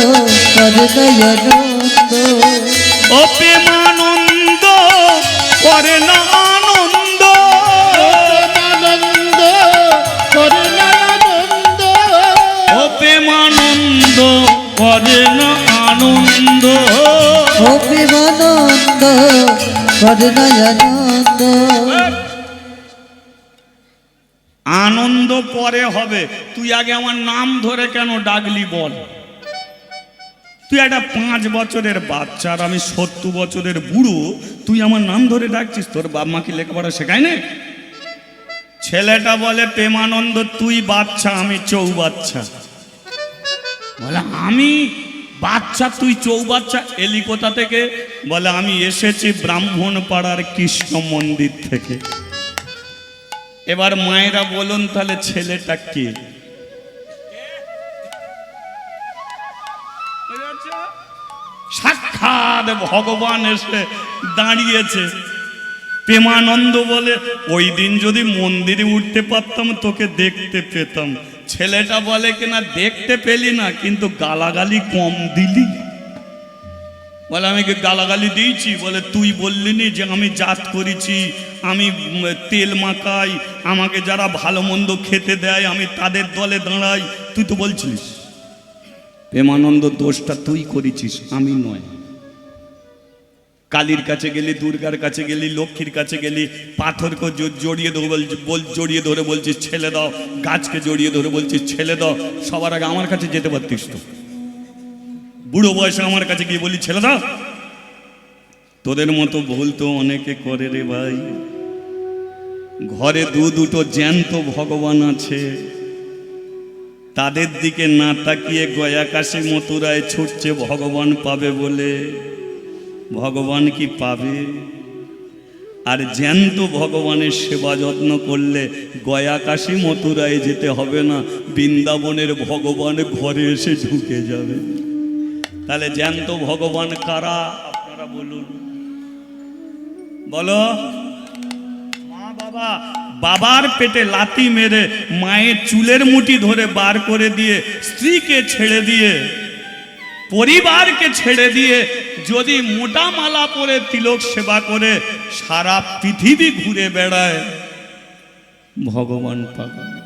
করে না আনন্দ,
ও প্রেমানন্দ করে না আনন্দ,
আনন্দ করে না আনন্দ,
ও প্রেমানন্দ করে না আনন্দ,
ও প্রেমানন্দ করে না আনন্দ।
আনন্দ পরে হবে, তুই আগে আমার নাম ধরে কেন ডাকলি বল? তুই একটা 5 বছরের বাচ্চা আর আমি 70 বছরের বুড়ো, তুই আমার নাম ধরে ডাকছিস? তোর বাপ মা কি লেখাপড়া শেখায় না? ছেলেটা বলে, প্রেমানন্দ তুই বাচ্চা আমি চৌবাচ্চা। বলে, আমি বাচ্চা তুই চৌবাচ্চা? এলি কোথা থেকে? বলে, আমি এসেছি ব্রাহ্মণ পাড়ার কৃষ্ণ মন্দির থেকে। এবার মায়েরা বলুন তাহলে ছেলেটা কে? সাক্ষাৎ ভগবান এসে দাঁড়িয়েছে। প্রেমানন্দ বলে, ওই দিন যদি মন্দিরে উঠতে পারতাম তোকে দেখতে পেতাম। ছেলেটা বলে কিনা, দেখতে পেলি না কিন্তু গালাগালি কম দিলি। বলে, আমি কি গালাগালি দিয়েছি? বলে, তুই বললি নি যে আমি জাত করেছি, আমি তেল মাখাই, আমাকে যারা ভালো মন্দ খেতে দেয় আমি তাদের দলে দাঁড়াই, তুই তো বলছিলিস। প্রেমানন্দ, দোষটা তুই করেছিস, আমি নয়। কালীর কাছে গেলি, দুর্গার কাছে গেলি, লক্ষ্মীর কাছে গেলি, পাথরকে জড়িয়ে ধরে বলছিস ছেলে দাও, গাছকে জড়িয়ে ধরে বলছিস ছেলে দাও। সবার আগে আমার কাছে যেতে পারতিস তো। বুড়ো বয়সে আমার কাছে গিয়ে বলি ছেলে দাও। তোদের মতো ভুল তো অনেকে করে রে ভাই। ঘরে দুটো জ্যান্ত ভগবান আছে, তাদের দিকে না তাকিয়ে গয়াকাশী মথুরায় ছুটছে ভগবান পাবে বলে। ভগবান কি পাবে? আর জ্যান্ত ভগবানের সেবা যত্ন করলে গয়াকাশী মথুরায় যেতে হবে না, বৃন্দাবনের ভগবান ঘরে এসে ঢুকে যাবে। তাহলে জ্যান্ত ভগবান কারা আপনারা বলুন? বলো। মা বাবা, বাবার পেটে লাথি মেরে মায়ের চুলের মুঠি ধরে বার করে দিয়ে স্ত্রীকে ছেড়ে দিয়ে পরিবারকে ছেড়ে দিয়ে যদি মোটা মালা পরে তিলক সেবা করে সারা পৃথিবী ঘুরে বেড়ায়, ভগবান পাবে না।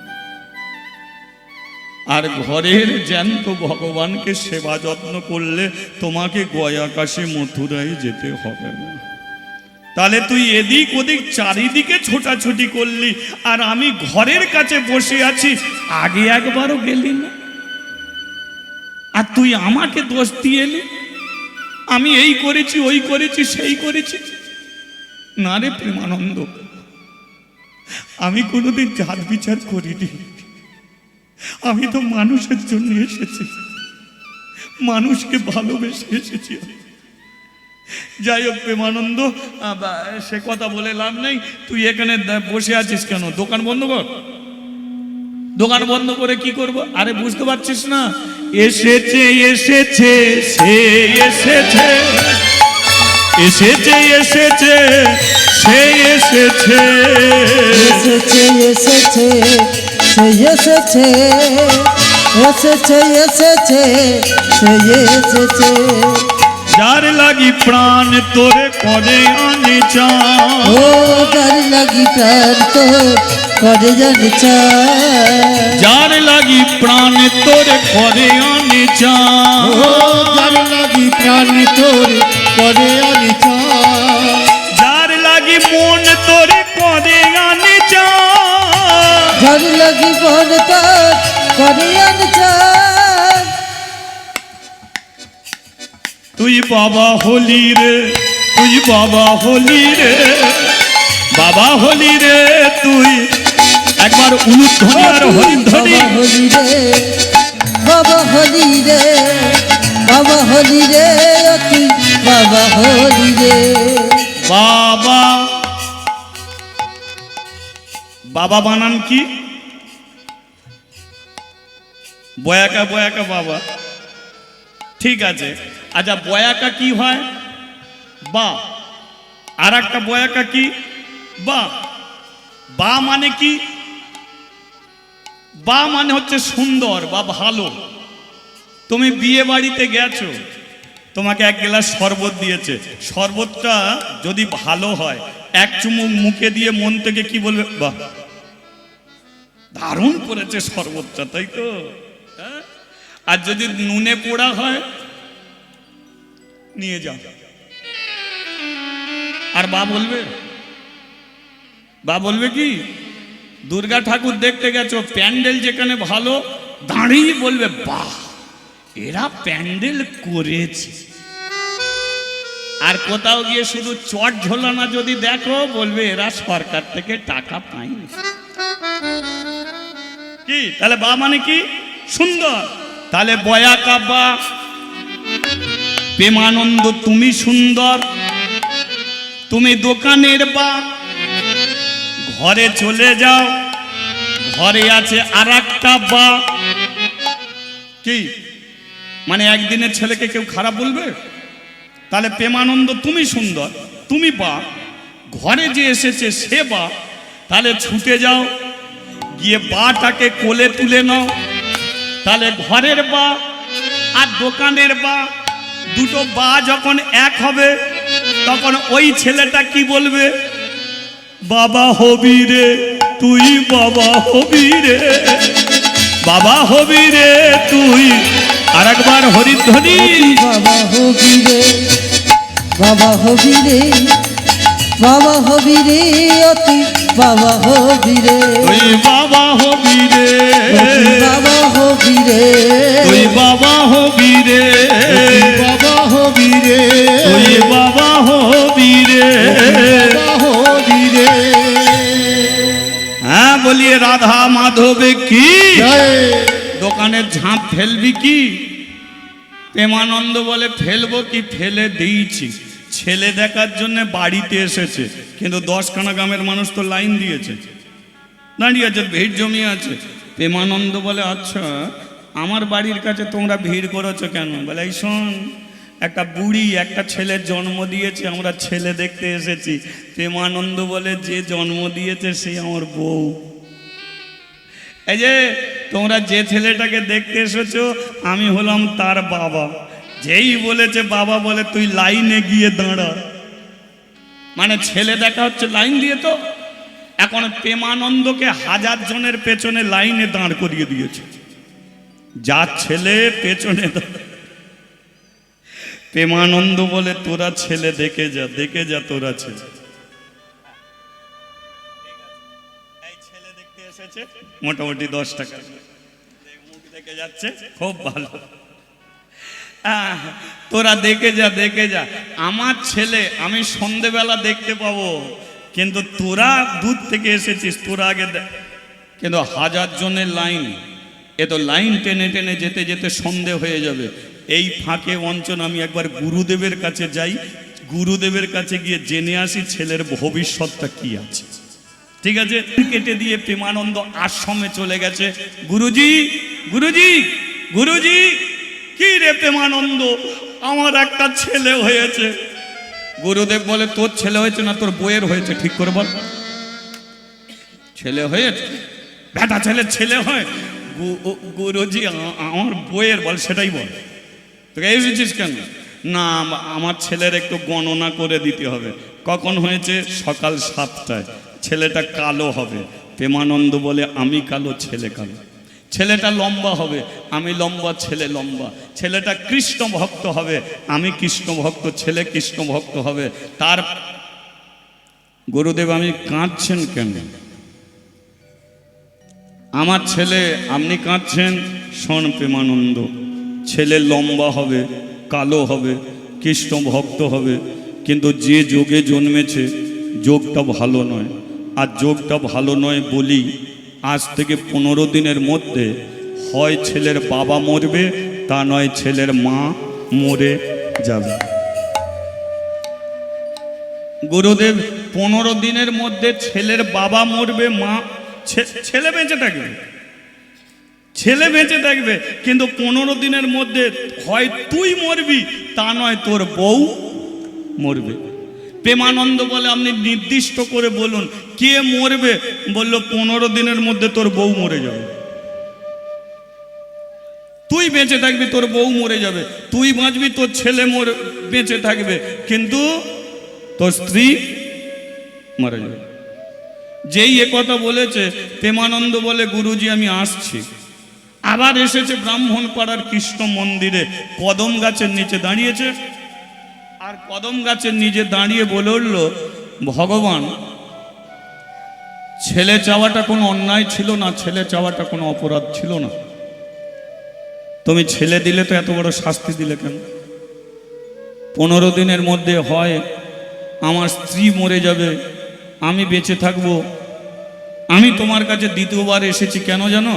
আর ঘরের জ্যান্ত ভগবানকে সেবা যত্ন করলে তোমাকে গয়া কাশী মথুরায় যেতে হবে না। তাহলে তুই এদিক ওদিক চারিদিকে ছোটাছুটি করলি, আর আমি ঘরের কাছে বসে আছি, আগে একবারও গেলি না। আর তুই আমাকে দোষ দিয়ে এলি, আমি এই করেছি, ওই করেছি, সেই করেছি। না রে প্রেমানন্দ, আমি কোনোদিন জাত বিচার করিনি। আমি তো মানুষের জন্য এসেছি, মানুষকে ভালোবেসে এসেছি। যাই হোক প্রেমানন্দ, সে কথা বলে লাভ নেই। তুই এখানে বসে আছিস কেন? দোকান বন্ধ কর। দোকান বন্ধ করে কি করব? আরে বুঝতে পারছিস না? এসেছে এসেছে সে এসেছে, এসেছে এসেছে সে এসেছে,
এসেছে এসেছে সে এসেছে, এসেছে এসেছে সে এসেছে।
যার লাগি প্রাণ তোরে করে আনে চান,
ও যার লাগি প্রাণ তো করে জানে চান,
যার লাগি প্রাণ তোরে করে আনে চান,
ও যার লাগি প্রাণ তোর করে আনি চান,
যার লাগি মন তোরে করে আনে চান,
যার লাগি মন তোর করে জানে চান।
তুই বাবা হলি রে, তুই বাবা হলি রে, বাবা হলি রে তুই। একবার উলুধ্বনি আর হরিধ্বনি।
বাবা হলি রে, বাবা হলি রে, বাবা হলি রে, ও তুই বাবা হলি রে।
বাবা, বাবা বানান কি? বয়াকা বয়াকা বাবা, ঠিক আছে। আচ্ছা বয়াকা কি হয়? বা। আর একটা বয়াকা কি? বা। বা মানে কি? বা মানে হচ্ছে সুন্দর বা ভালো। তুমি বিয়ে বাড়িতে গেছো, তোমাকে এক গ্লাস শরবত দিয়েছে, শরবতটা যদি ভালো হয়, এক চুমুক মুখে দিয়ে মন থেকে কি বলবে? বাহ, দারুণ করেছে শরবতটা, তাই তো? হ্যাঁ? আর যদি নুনে পোড়া হয়, নিয়ে যাও। আর বা বলবে? বা বলবে কি? দুর্গা ঠাকুর দেখতে গেছো, প্যান্ডেল যেখানে ভালো, দাঁড়িয়ে বলবে বাহ, এরা প্যান্ডেল করেছে। আর কোথাও গিয়ে শুধু চট ঝোলানা যদি দেখো, বলবে এরা সরকার থেকে টাকা পায়নি। কি তাহলে বা মানে কি? সুন্দর। তাহলে বয়াকা বা। প্রেমানন্দ তুমি সুন্দর, তুমি দোকানের বা। ঘরে চলে যাও, ঘরে আছে আর একটা বা। কি মানে একদিনের ছেলেকে কেউ খারাপ বলবে? তাহলে প্রেমানন্দ তুমি সুন্দর, তুমি বা। ঘরে যে এসেছে সে বা। তাহলে ছুটে যাও, গিয়ে বাটাকে কোলে তুলে নাও। তাহলে ঘরের বা আর দোকানের বা, দুটো বা যখন এক হবে, তখন ওই ছেলেটা কি বলবে? বাবা হবি রে তুই, বাবা হবি রে, বাবা হবি রে তুই। আর একবার হরিধ্বনি।
বাবা হবি রে, বাবা হবি রে, বাবা হবি রে, ও তুই বাবা হবি রে,
তুই বাবা হবি রে,
তুই বাবা হবি রে,
তুই বাবা হবি রে,
বাবা হবি রে,
তুই বাবা হবি রে।
বাবা হবি রে।
হ্যাঁ বলিয়ে রাধা মাধবে কি?
জয়।
দোকানের ঝাঁপ ফেলবি কি? প্রেমানন্দ বলে ফেলবো কি, ফেলে দিয়েছি। ছেলে দেখার জন্য বাড়িতে এসেছে, কিন্তু 10খানা গ্রামের মানুষ তো লাইন দিয়েছে, দাঁড়িয়ে আছে, ভিড় জমিয়ে আছে। প্রেমানন্দ বলে আচ্ছা আমার বাড়ির কাছে তোমরা ভিড় করেছো কেন? বলে এই শোন, একটা বুড়ি একটা ছেলের জন্ম দিয়েছে, আমরা ছেলে দেখতে এসেছি। প্রেমানন্দ বলে যে জন্ম দিয়েছে সে আমার বউ। এই যে তোমরা যে ছেলেটাকে দেখতে এসেছো, আমি হলাম তার বাবা। যেই বলেছে বাবা বলে তুই লাইনে গিয়ে দাঁড়া, মানে ছেলে দেখা হচ্ছে লাইন দিয়ে। তো এখন প্রেমানন্দকে 1000 জনের পেছনে লাইনে দাঁড় করিয়ে দিয়েছে। যার ছেলে পেছনে প্রেমানন্দ বলে তোরা ছেলে দেখে যা, দেখে যা তোরা ছেলে। এই ছেলে দেখতে এসেছে মোটামুটি 10 টাকা, মুখ দেখে যাচ্ছে, খুব ভালো। তোরা দেখে যা, দেখে যা। আমার ছেলে আমি সন্ধেবেলা দেখতে পাবো, কিন্তু তোরা দূর থেকে এসেছিস, তোরা আগে কিন্তু 1000 জনের লাইন, এ তো লাইন টেনে টেনে যেতে যেতে সন্ধে হয়ে যাবে। এই ফাঁকে অঞ্চল আমি একবার গুরুদেবের কাছে যাই, গুরুদেবের কাছে গিয়ে জেনে আসি ছেলের ভবিষ্যৎটা কি আছে। ঠিক আছে, কেটে দিয়ে প্রেমানন্দ আশ্রমে চলে গেছে। গুরুজি, গুরুজি, গুরুজি, কি রে প্রেমানন্দ, আমার একটা ছেলে হয়েছে। গুরুদেব বলে তোর ছেলে হয়েছে না তোর বইয়ের হয়েছে, ঠিক করে বল। ছেলে হয়েছে, বেটা ছেলে ছেলে হয়। গুরুজি আমার বইয়ের, বল সেটাই বল। তোকে এসেছিস কেন? না আমার ছেলের একটু গণনা করে দিতে হবে। কখন হয়েছে? সকাল 7টায়। ছেলেটা কালো হবে। প্রেমানন্দ বলে আমি কালো, ছেলে কালো। ছেলেটা লম্বা হবে, আমি লম্বা, ছেলে লম্বা। ছেলেটা কৃষ্ণ ভক্ত হবে, আমি কৃষ্ণ ভক্ত, ছেলে কৃষ্ণ ভক্ত হবে। তার গুরুদেব আমি কাঁদছেন কেন? আমার ছেলে, আপনি কাঁদছেন? শোন প্রেমানন্দ, ছেলে লম্বা হবে, কালো হবে, কৃষ্ণ ভক্ত হবে, কিন্তু যে যোগে জন্মেছে যোগটা ভালো নয়। আর যোগটা ভালো নয় বলি আজ থেকে 15 দিনের মধ্যে হয় ছেলের বাবা মরবে, তা নয় ছেলের মা মরে যাবে। গুরুদেব 15 দিনের মধ্যে ছেলের বাবা মরবে, মা, ছেলে বেঁচে থাকবে, ছেলে বেঁচে থাকবে, কিন্তু 15 দিনের মধ্যে হয় তুই মরবি, তা নয় তোর বউ মরবে। প্রেমানন্দ বলে আপনি নির্দিষ্ট করে বলুন কে মরবে? বলল 15 দিনের মধ্যে তোর বউ মরে যাবে। তুই বেঁচে থাকবি, তোর বউ মরে যাবে। তুই বাঁচবি, তোর ছেলে বেঁচে থাকবে, কিন্তু তোর স্ত্রী মারা যাবে। যেই এ কথা বলেছে প্রেমানন্দ বলে গুরুজি আমি আসছি। আবার এসেছে ব্রাহ্মণ পাড়ার কৃষ্ণ মন্দিরে, কদম গাছের নিচে দাঁড়িয়েছে। আর কদম গাছের নিচে দাঁড়িয়ে বলে উঠল, ভগবান, ছেলে চাওয়াটা কোনো অন্যায় ছিল না, ছেলে চাওয়াটা কোনো অপরাধ ছিল না। তুমি ছেলে দিলে তো এত বড় শাস্তি দিলে কেন? 15 দিনের মধ্যে হয় আমার স্ত্রী মরে যাবে, আমি বেঁচে থাকবো। আমি তোমার কাছে দ্বিতীয়বার এসেছি কেন জানো?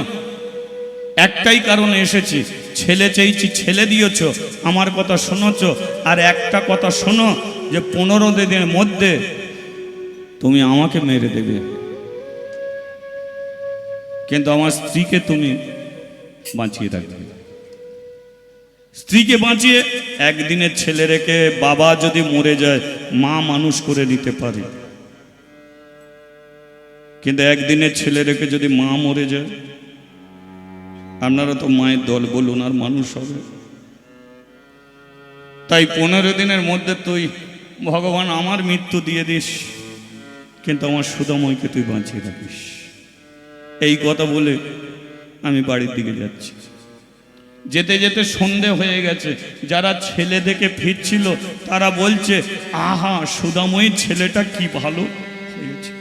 একটাই কারণে এসেছি, ছেলে চেয়েছি, ছেলে দিয়েছ, আমার কথা শোনোছ। আর একটা কথা শোনো, যে 15 দিনের মধ্যে তুমি আমাকে মেরে দেবে, কিন্তু আমার স্ত্রীকে তুমি বাঁচিয়ে রাখবে। স্ত্রীকে বাঁচিয়ে একদিনের ছেলে রেখে বাবা যদি মরে যায় মা মানুষ করে নিতে পারে, কিন্তু একদিনের ছেলে রেখে যদি মা মরে যায়, আপনারা তো মায়ের দল বলুন, আর মানুষ হবে? তাই 15 দিনের মধ্যে তুই ভগবান আমার মৃত্যু দিয়ে দিস, কিন্তু আমার সুদাময়কে তুই বাঁচিয়ে রাখিস। এই কথা বলে আমি বাড়ির দিকে যাচ্ছি। যেতে যেতে সন্ধে হয়ে গেছে। যারা ছেলে দেখে ফিরছিল তারা বলছে, আহা সুদাময়ীর ছেলেটা কি ভালো হয়েছে।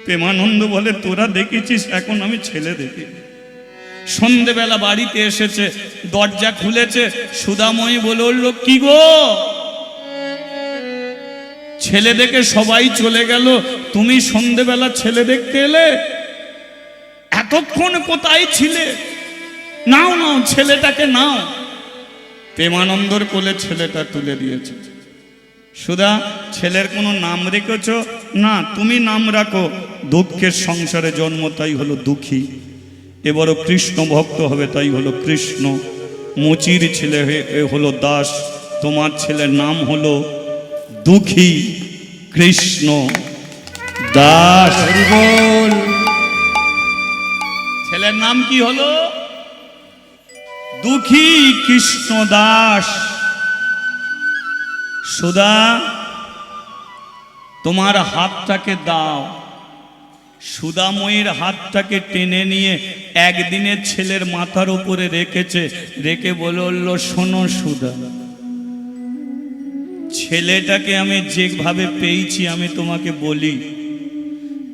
প্রেমানন্দ বলে তোরা দেখেছিস, এখন আমি ছেলে দেখি। সন্ধেবেলা বাড়িতে এসেছে, দরজা খুলেছে, সুদাময়ী বলে উঠল, কি গো, ছেলে দেখে সবাই চলে গেল, তুমি সন্ধেবেলা ছেলে দেখতে এলে? এতক্ষণ কোথায় ছিলে? নাও নাও ছেলেটাকে নাও। প্রেমানন্দর কোলে ছেলেটা তুলে দিয়েছে। সুধা, ছেলের কোনো নাম রেখেছ? না, তুমি নাম রাখো। দুঃখের সংসারে জন্ম, তাই হলো দুঃখী। এবারও কৃষ্ণ ভক্ত হবে, তাই হলো কৃষ্ণ। মুচির ছেলে হলো দাস, তোমার ছেলের নাম হলো দুঃখী কৃষ্ণ দাস। ছেলের নাম কি হলো? দুঃখী কৃষ্ণদাস। সুধা, তোমার হাতটাকে দাও। সুধাময়ীর হাতটাকে টেনে নিয়ে একদিনের ছেলের মাথার উপরে রেখেছে, রেখে বলল, শোনো সুধা, ছেলেটাকে আমি যেভাবে পেয়েছি আমি তোমাকে বলি,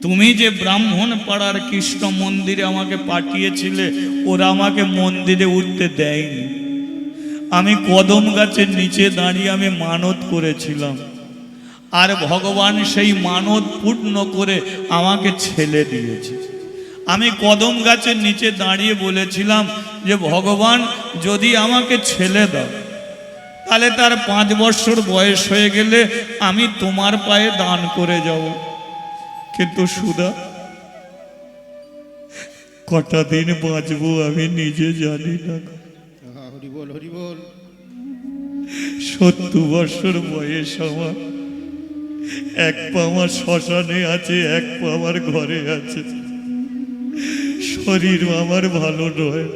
তুমি যে ব্রাহ্মণ পাড়ার কৃষ্ণ মন্দিরে আমাকে পাঠিয়েছিলে, ওরা আমাকে মন্দিরে উঠতে দেয়নি। আমি কদম গাছের নিচে দাঁড়িয়ে আমি মানত করেছিলাম, আর ভগবান সেই মানত পূর্ণ করে আমাকে ছেলে দিয়েছে। আমি কদম গাছের নিচে দাঁড়িয়ে বলেছিলাম যে ভগবান যদি আমাকে ছেলে দাও, তাহলে তার 5 বছর বয়স হয়ে গেলে আমি তোমার পায়ে দান করে যাব। কিন্তু সুধা, কটা দিন বাঁচবো আমি নিজে জানি না।
হরি বল, হরি বল।
70 বছর বয়স আমার, এক পা আমার শ্মশানে আছে, এক পা আমার ঘরে আছে। শরীর আমার ভালো নয়,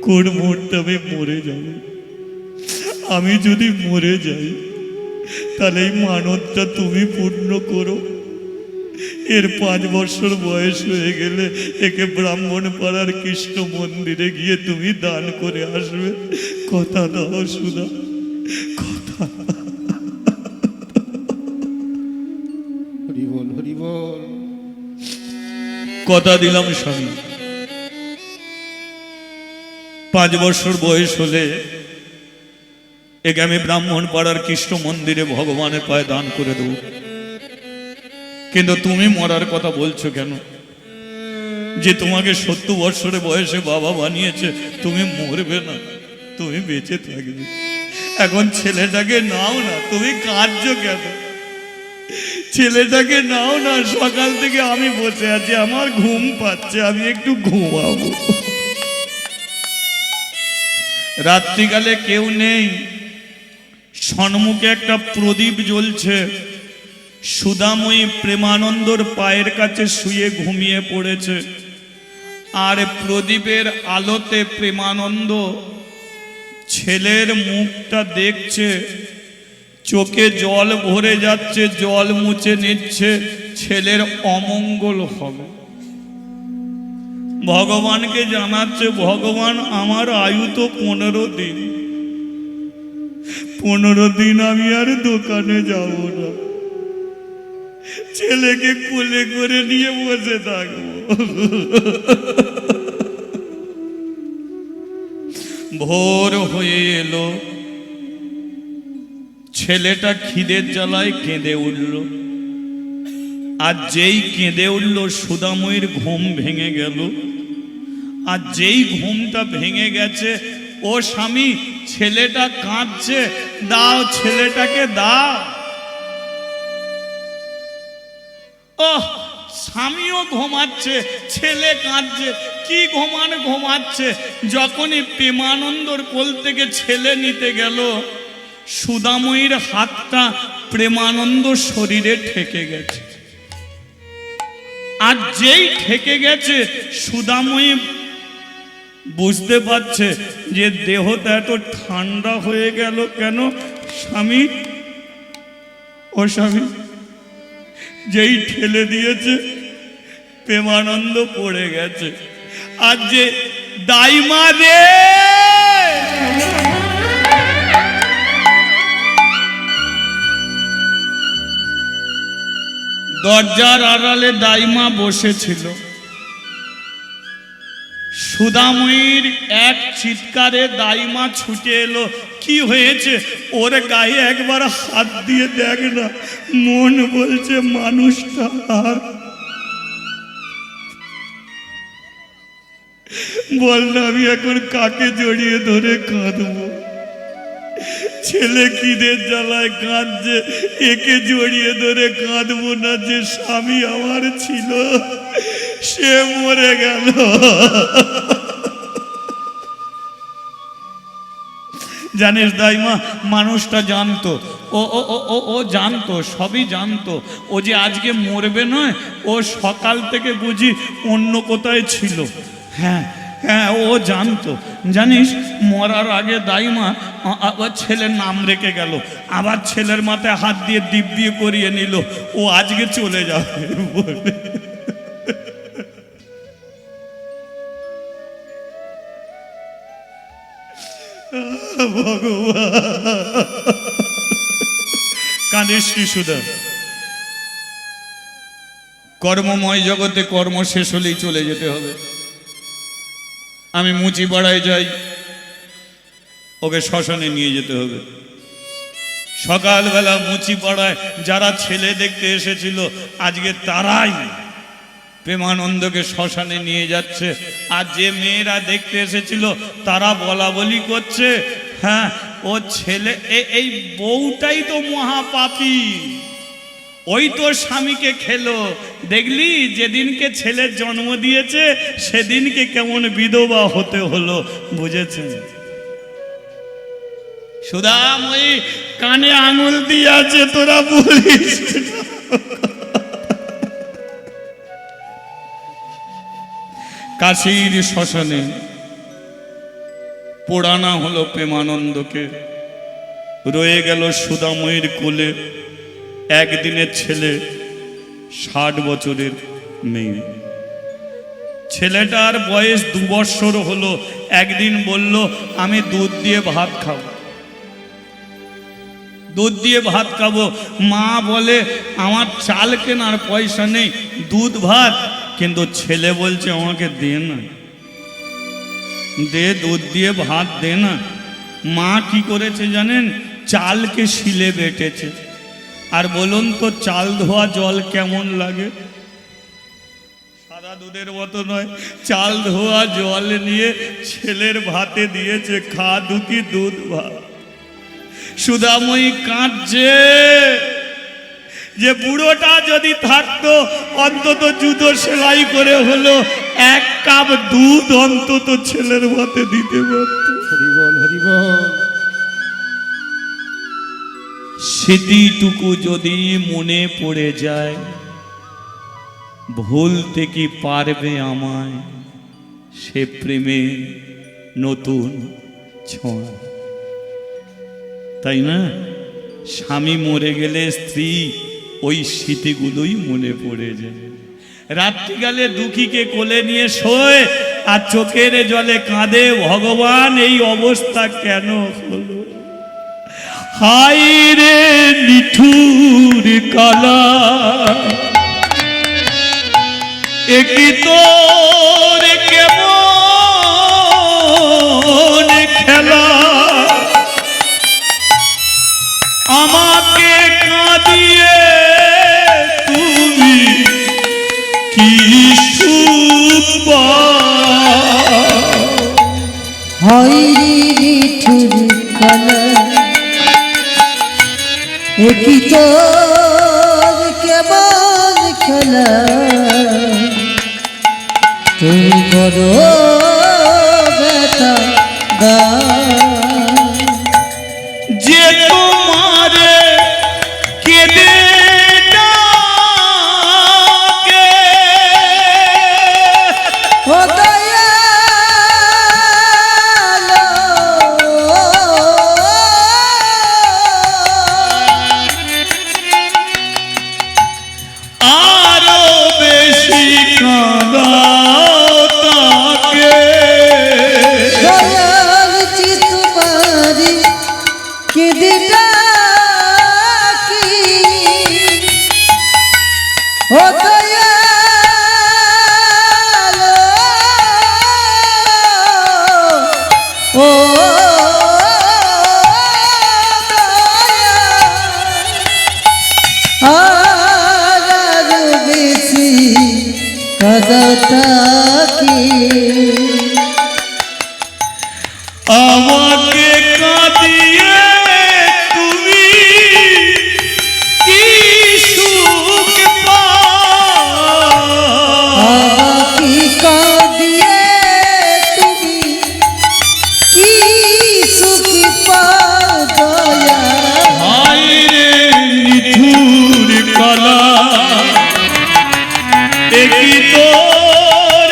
কোন মুহূর্তে আমি মরে যাব। আমি যদি মরে যাই তাহলে এই মানতটা তুমি পূর্ণ করো। এর 5 বছর বয়স হয়ে গেলে একে ব্রাহ্মণ পাড়ার কৃষ্ণ মন্দিরে গিয়ে তুমি দান করে আসবে। কথা দাও সুধা, কথা।
হরি বল, হরি বল।
কথা দিলাম স্বামী, 5 বছর বয়স হলে একে আমি ব্রাহ্মণ পাড়ার কৃষ্ণ মন্দিরে ভগবানের পায়ে দান করে দেব। কিন্তু তুমি মরার কথা বলছো কেন? যে তোমাকে 70 বছরে বয়সে বাবা বানিয়েছে, তুমি মরবে না, তুমি বেঁচে থাকবে। এখন ছেলেটাকে নাও না, তুমি কাঁদছো কেন? ছেলেটাকে নাও না। সকাল থেকে আমি বসে আছি, আমার ঘুম পাচ্ছে, আমি একটু ঘুমাবো। রাত্রিকালে কেউ নেই, সম্মুখে একটা প্রদীপ জ্বলছে। সুধাময়ী প্রেমানন্দর পায়ের কাছে শুয়ে ঘুমিয়ে পড়েছে, আর প্রদীপের আলোতে প্রেমানন্দ ছেলের মুখটা দেখছে। চোখে জল ভরে যাচ্ছে, জল মুছে নিচ্ছে, ছেলের অমঙ্গল হবে। ভগবানকে জানাচ্ছে, ভগবান আমার আয়ু তো 15 দিন, 15 দিন আমি আর দোকানে যাব না, ছেলেকে কোলে করে নিয়ে বসে থাকবো। ভোর হয়ে এলো, ছেলেটা খিদের জ্বালায় কেঁদে উঠল। আর যেই কেঁদে উঠল, সুধাময়ীর ঘুম ভেঙে গেল। আর যেই ঘুমটা ভেঙে গেছে, ও স্বামী, ছেলেটা কাঁদছে, দাও ছেলেটাকে দাও। ওহ, স্বামীও ঘুমাচ্ছে, ছেলে কাঁদছে, কি ঘুমাচ্ছে। যখনই প্রেমানন্দর কোল থেকে ছেলে নিতে গেল, সুধাময়ীর হাতটা প্রেমানন্দ শরীরে ঠেকে গেছে। আর যেই ঠেকে গেছে, সুধাময়ী বুঝতে পারছে যে দেহটা এত ঠান্ডা হয়ে গেল কেন। স্বামী, ও স্বামী, যেই ঠেলে দিয়েছে প্রেমানন্দ পড়ে গেছে। আর যে দাইমা রে, দরজার আড়ালে দাইমা বসেছিল। সুধাময়ীর এক চিৎকারে দাইমা ছুটে এলো। কি হয়েছে? ওর গায়ে একবার হাত দিয়ে দেখ না, মন বলছে মানুষটা আর। বল না, আমি এখন কাকে জড়িয়ে ধরে কাঁদবো? ছেলে খিদের জ্বালায় কাঁদছে, একে জড়িয়ে ধরে কাঁদবো না? যে স্বামী আমার ছিল সে মরে গেল। জানিস দাইমা, মানুষটা জানতো, ও জানতো, সবই জানতো। ও যে আজকে মরবে নয়, ও সকাল থেকে বুঝি অন্য কোথায় ছিল। হ্যাঁ, হ্যাঁ ও জানতো। জানিস মরার আগে দাইমা আবার ছেলের নাম রেখে গেল, আবার ছেলের মাথায় হাত দিয়ে দিব্যি করিয়ে নিল, ও আজকে চলে যাবে বলে। ভগবান, কাঁদিস শিশুদা। কর্মময় জগতে কর্ম শেষ হলেই চলে যেতে হবে। আমি মুচিপাড়ায় যাই, ওকে শ্মশানে নিয়ে যেতে হবে। সকালবেলা মুচিপাড়ায় যারা ছেলে দেখতে এসেছিল আজকে তারাই প্রেমানন্দকে শ্মশানে নিয়ে যাচ্ছে। আর যে মেয়েরা দেখতে এসেছিল তারা বলা বলি করছে, হ্যাঁ ও ছেলে এই বউটাই তো মহাপাপী, ওই তো স্বামীকে খেলো, দেখলি যেদিনকে ছেলের জন্ম দিয়েছে সেদিনকে কেমন বিধবা হতে হলো, বুঝেছেন? সুদাম ওই কানে আঙুল দিয়েছে, তোরা বলিস। কাশীর শ্মশানে পোড়ানো হলো প্রেমানন্দকে, রয়ে গেল সুদাময়ীর কোলে একদিনের ছেলে, 60 বছরের মেয়ে। ছেলেটার বয়স 2 বৎসর হলো। একদিন বলল আমি দুধ দিয়ে ভাত খাবো, দুধ দিয়ে ভাত খাবো। মা বলে আমার চাল কেনার পয়সা নেই, দুধ ভাত। কিন্তু ছেলে বলছে আমাকে দে না, দে দুধ দিয়ে ভাত দে না। মা কি করেছে জানেন? চালকে শিলে বেটেছে। আর বলুন তো চাল ধোয়া জল কেমন লাগে? সাদা দুধের মতো নয়, চাল ধোয়া জল নিয়ে ছেলের ভাতে দিয়েছে, খা দুটি দুধ ভাত। সুদাময়ী কাঁদছে যে বুড়োটা যদি থাকতো অন্তত জুতো সেলাই করে হলো 1 কাপ দুধ অন্তত ছেলের ভাতে দিতে পারত।
হরি বল, হরি বল।
স্মৃতিটুকু যদি মনে পড়ে যায়, ভুলতে কি পারবে আমায় সে প্রেমের নতুন ছোঁয়া? তাই না? স্বামী মরে গেলে স্ত্রী ওই স্মৃতিগুলোই মনে পড়ে যায়। রাত্রিকালে দুঃখীকে কোলে নিয়ে শোয় আর চোখের জলে কাঁদে, ভগবান এই অবস্থা কেন হলো? হায় রে নিঠুর কালা, একই তোর কেমন খেলা, আমাকে কাঁদিয়ে তুমি কি সুখ পাও?
হয় মিঠুর কালা, একই তোর কেমন খেলা, তুই বড় ব্যথা দাও।
যে তোমারে কেঁদে ডাকে,
ও দয়ালো,
আরো বেশি কাঁদাও তাকে।
দয়াল চিতুমারি কেঁদে ডাকি, ও দয়ালো, ও দয়াল, আর বেশি কাঁদাতাকি।
আমাকে কাঁদিয়ে তুমি কি সুখ পাও?
কি কাঁদিয়ে তুমি কি সুখী পাও দয়া?
হায় রে নিঠুর কালা, একই তোর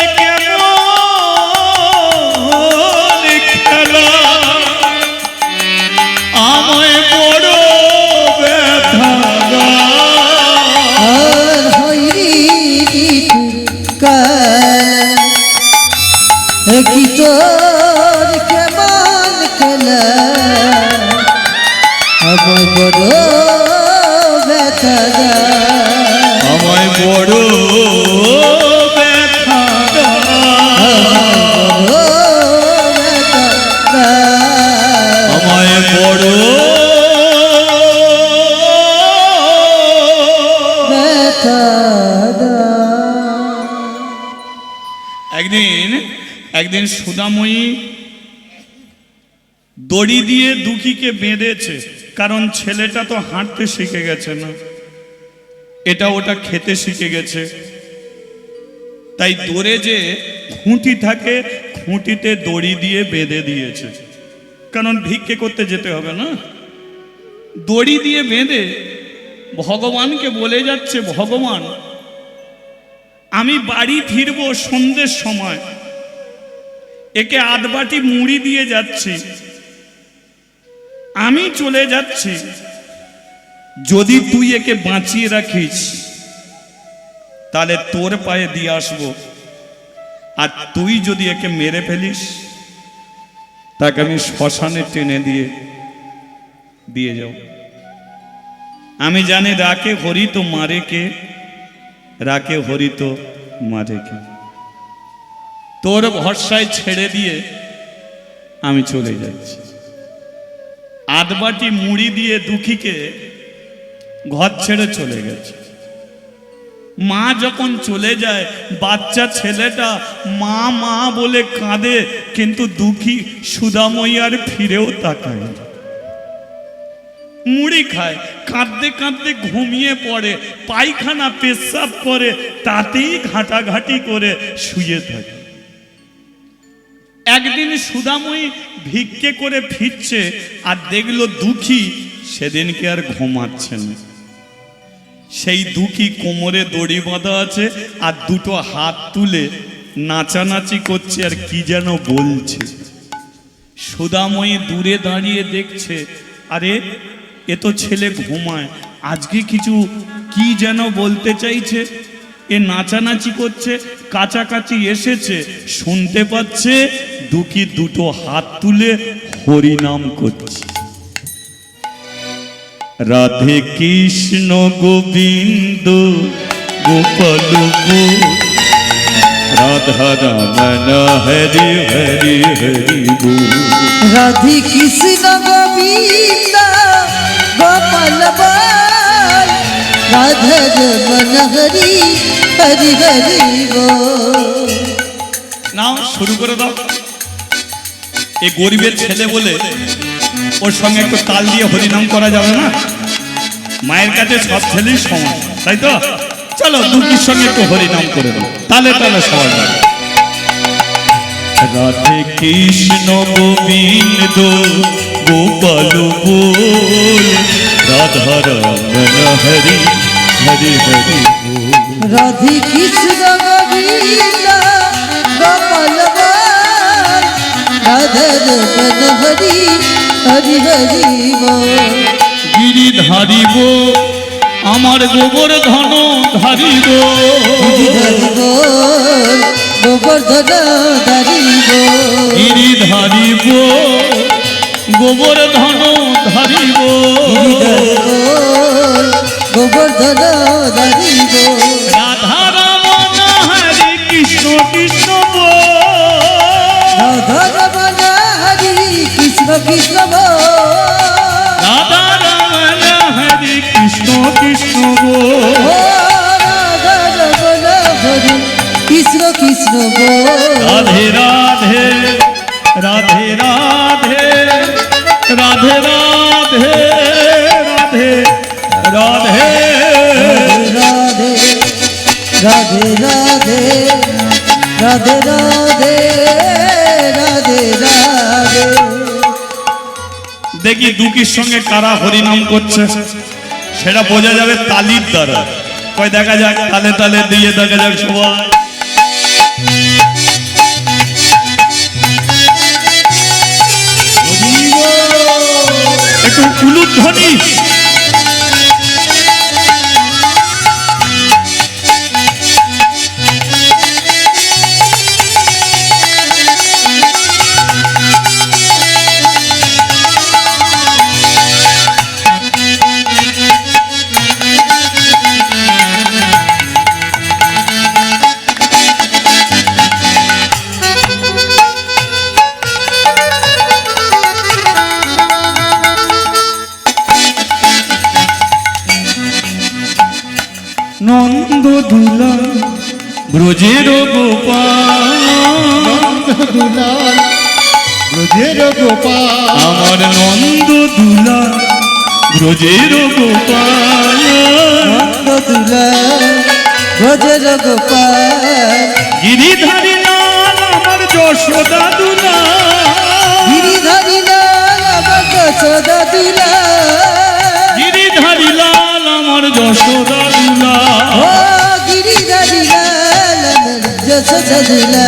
আমায় বড় ব্যথা
আর হইরি কি তোর কেমন খেলা আমার বড় ব্যথা
আমায় বড় ব্যথা আমায় বড় একদিন সুদাময়ী দড়ি দিয়ে দুঃখীকে বেঁধেছে, কারণ ছেলেটা তো হাঁটতে শিখে গেছে না, এটা ওটা খেতে শিখে গেছে। তাই দৌড়ে যে খুঁটি থাকে, খুঁটিতে দড়ি দিয়ে বেঁধে দিয়েছে, কারণ ভিক্ষে করতে যেতে হবে না। দড়ি দিয়ে বেঁধে ভগবানকে বলে যাচ্ছে, ভগবান আমি বাড়ি ফিরব সন্ধ্যের সময়, একে আধবাটি মুড়ি দিয়ে যাচ্ছি, আমি চলে যাচ্ছি, যদি তুই একে বাঁচিয়ে রাখিস তাহলে তোর পায়ে দিয়ে আসবো, আর তুই যদি একে মেরে ফেলিস তাকে আমি শ্মশানে টেনে দিয়ে যাও। আমি জানি রাকে হরি তো মারে কে, রাকে হরি তো মারে কে। তোর ভরসায় ছেড়ে দিয়ে আমি চলে যাচ্ছি। আধবাটি মুড়ি দিয়ে দুঃখীকে ঘর ছেড়ে চলে গেছে। মা যখন চলে যায়, বাচ্চা ছেলেটা মা মা বলে কাঁদে, কিন্তু দুঃখী সুদাময়ী আর ফিরেও তাকায় না। মুড়ি খায়, কাঁদতে কাঁদতে ঘুমিয়ে পড়ে, পায়খানা পেশাব করে, তাতেই ঘাটাঘাটি করে শুয়ে থাকে। একদিন সুদাময়ী ভিক্ষে করে ফিরছে, আর দেখলো দুঃখী সেদিনকে আর ঘুমাচ্ছে না। সেই দুঃখী কোমরে দড়ি বাঁধা আছে, আর দুটো হাত তুলে নাচানাচি করছে, আর কি যেন বলছে। সুদাময়ী দূরে দাঁড়িয়ে দেখছে, আরে এ তো ছেলে ঘুমায়, আজকে কিছু কি যেন বলতে চাইছে। এ নাচানাচি করছে, কাছাকাছি এসেছে, শুনতে পাচ্ছে দুঃখী দুটো হাত তুলে হরিনাম করছে, রাধে কৃষ্ণ গোবিন্দ গোপাল রাধা রমন হরি হরি হরি গো।
রাধে কৃষ্ণ গোবিন্দ গোপাল রাধা রমন হরি হরি হরি গো।
নাও শুরু করে দাও। এই গরিবের ছেলে বলে ওর সঙ্গে একটু তাল দিয়ে হরিনাম করা যাবে না? মায়ের কাছে সব ছেলেই সমান, তাই তো? চলো দুঃখীর সঙ্গে একটু হরিনাম করে দাও, তালে তালে সবাই যাবে। রাধে কৃষ্ণ গোবিন্দ গোপাল বল রাধা রমন হরি হরি হরি বল।
রাধে কৃষ্ণ গোবিন্দ গোপাল রাধা রমন হরি হরি হরি বল।
গিরি ধারিব আমার গোবর ধন ধারিব,
গোবর্ধন ধারিব।
গিরি ধারিব গোবর ধন ধারিব,
গোবর্ধন ধারিব।
রাধা রমন হরি কৃষ্ণ কৃষ্ণ বল,
রাধা রমন হরি কৃষ্ণ কৃষ্ণ বল।
রাধা রমন হরি কৃষ্ণ কৃষ্ণ বল,
রাধা রমন হরি কৃষ্ণ কৃষ্ণ বল।
রাধে রাধে রাধে রাধে রাধে রাধে রাধে রাধে
রাধে রাধে রাধে রাধে রাধে রাধে রাধে।
দেখি দুঃখীর সঙ্গে কারা হরিনাম করছে সেটা বোঝা যাবে তালির দ্বারা। কয় দেখা যাক, তালে তালে দিয়ে দেখা যাক সবাই। একটু উলুধ্বনি। নন্দ দুলা ব্রজের গোপাল,
দুলাল ব্রজের গোপাল,
আমার নন্দ দুলা ব্রজের গোপাল,
নন্দ দুলা ব্রজের গোপাল,
গিরিধারী লাল আমার যশোদা দুলা,
গিরিধারী লাল আমার যশোদা দুলা,
গিরিধারী লাল আমার যশোদা দুলা।
ও গিরিধারী লাল আমার যশোদা দুলা।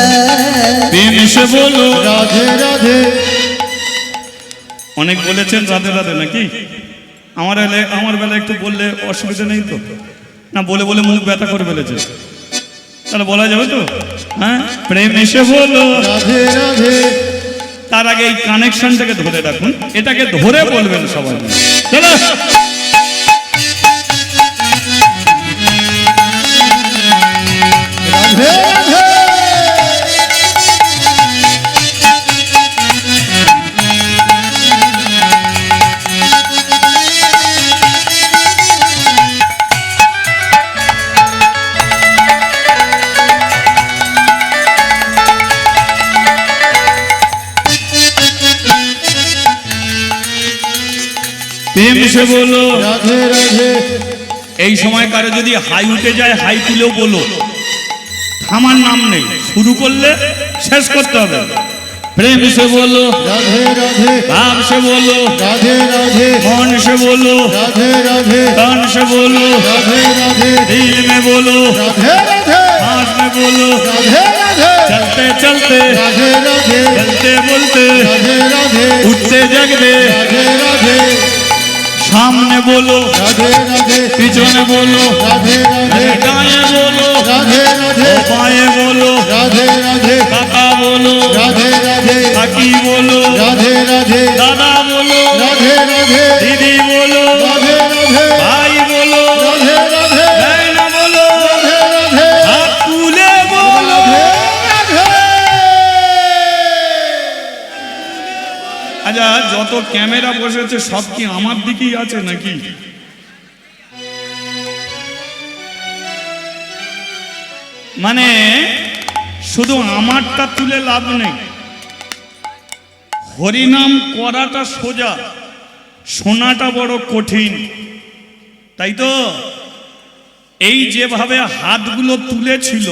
প্রেম সে বলো।
রাধে রাধে।
অনেক বলেছেন রাধে রাধে নাকি? আমার বেলা একটু বললে অসুবিধা নেই তো? না বলে বলে মুখ ব্যথা করে ফেলেছে, তাহলে বলা যাবে তো? হ্যাঁ, প্রেম এসে বলো
রাধে রাধে।
তার আগে এই কানেকশনটাকে ধরে রাখুন, এটাকে ধরে বলবেন সবাই। চলো
রাধে রাধে।
প্রেম এসে বলো।
রাধে রাধে।
এই সময় কারো যদি হাই উঠে যায় হাই তুলেও বলো, থামার নাম নেই, শুরু করলে শেষ করতে হবে। প্রেম সে বলো,
রাধে রাধে।
ভাব সে বলো,
রাধে রাধে।
মন সে বলো,
রাধে রাধে।
तन से बोलो,
राधे राधे।
दिल में बोलो,
राधे राधे।
हाथ में बोलो,
राधे राधे।
चलते चलते,
राधे राधे।
चलते बोलते,
राधे राधे।
उठते जगते,
राधे राधे।
सामने बोलो,
राधे राधे।
पीछे बोलो,
राधे राधे।
दाएं बोलो,
राधे राधे।
बाएं बोलो,
राधे राधे।
काका बोलो,
राधे राधे।
काकी बोलो,
राधे राधे।
दादा बोलो,
राधे राधे।
दीदी बोलो,
राधे राधे।
भाई बोलो,
राधे राधे।
बहन बोलो,
राधे राधे।
हाथ तुले बोलो। আচ্ছা, যত ক্যামেরা বসেছে সব কি আমার দিকেই আছে নাকি? মানে শুধু আমারটা তুলে লাভ নেই, হরিনাম করাটা সোজা, শোনাটা বড় কঠিন, তাই তো? এই যেভাবে হাতগুলো তুলেছিল,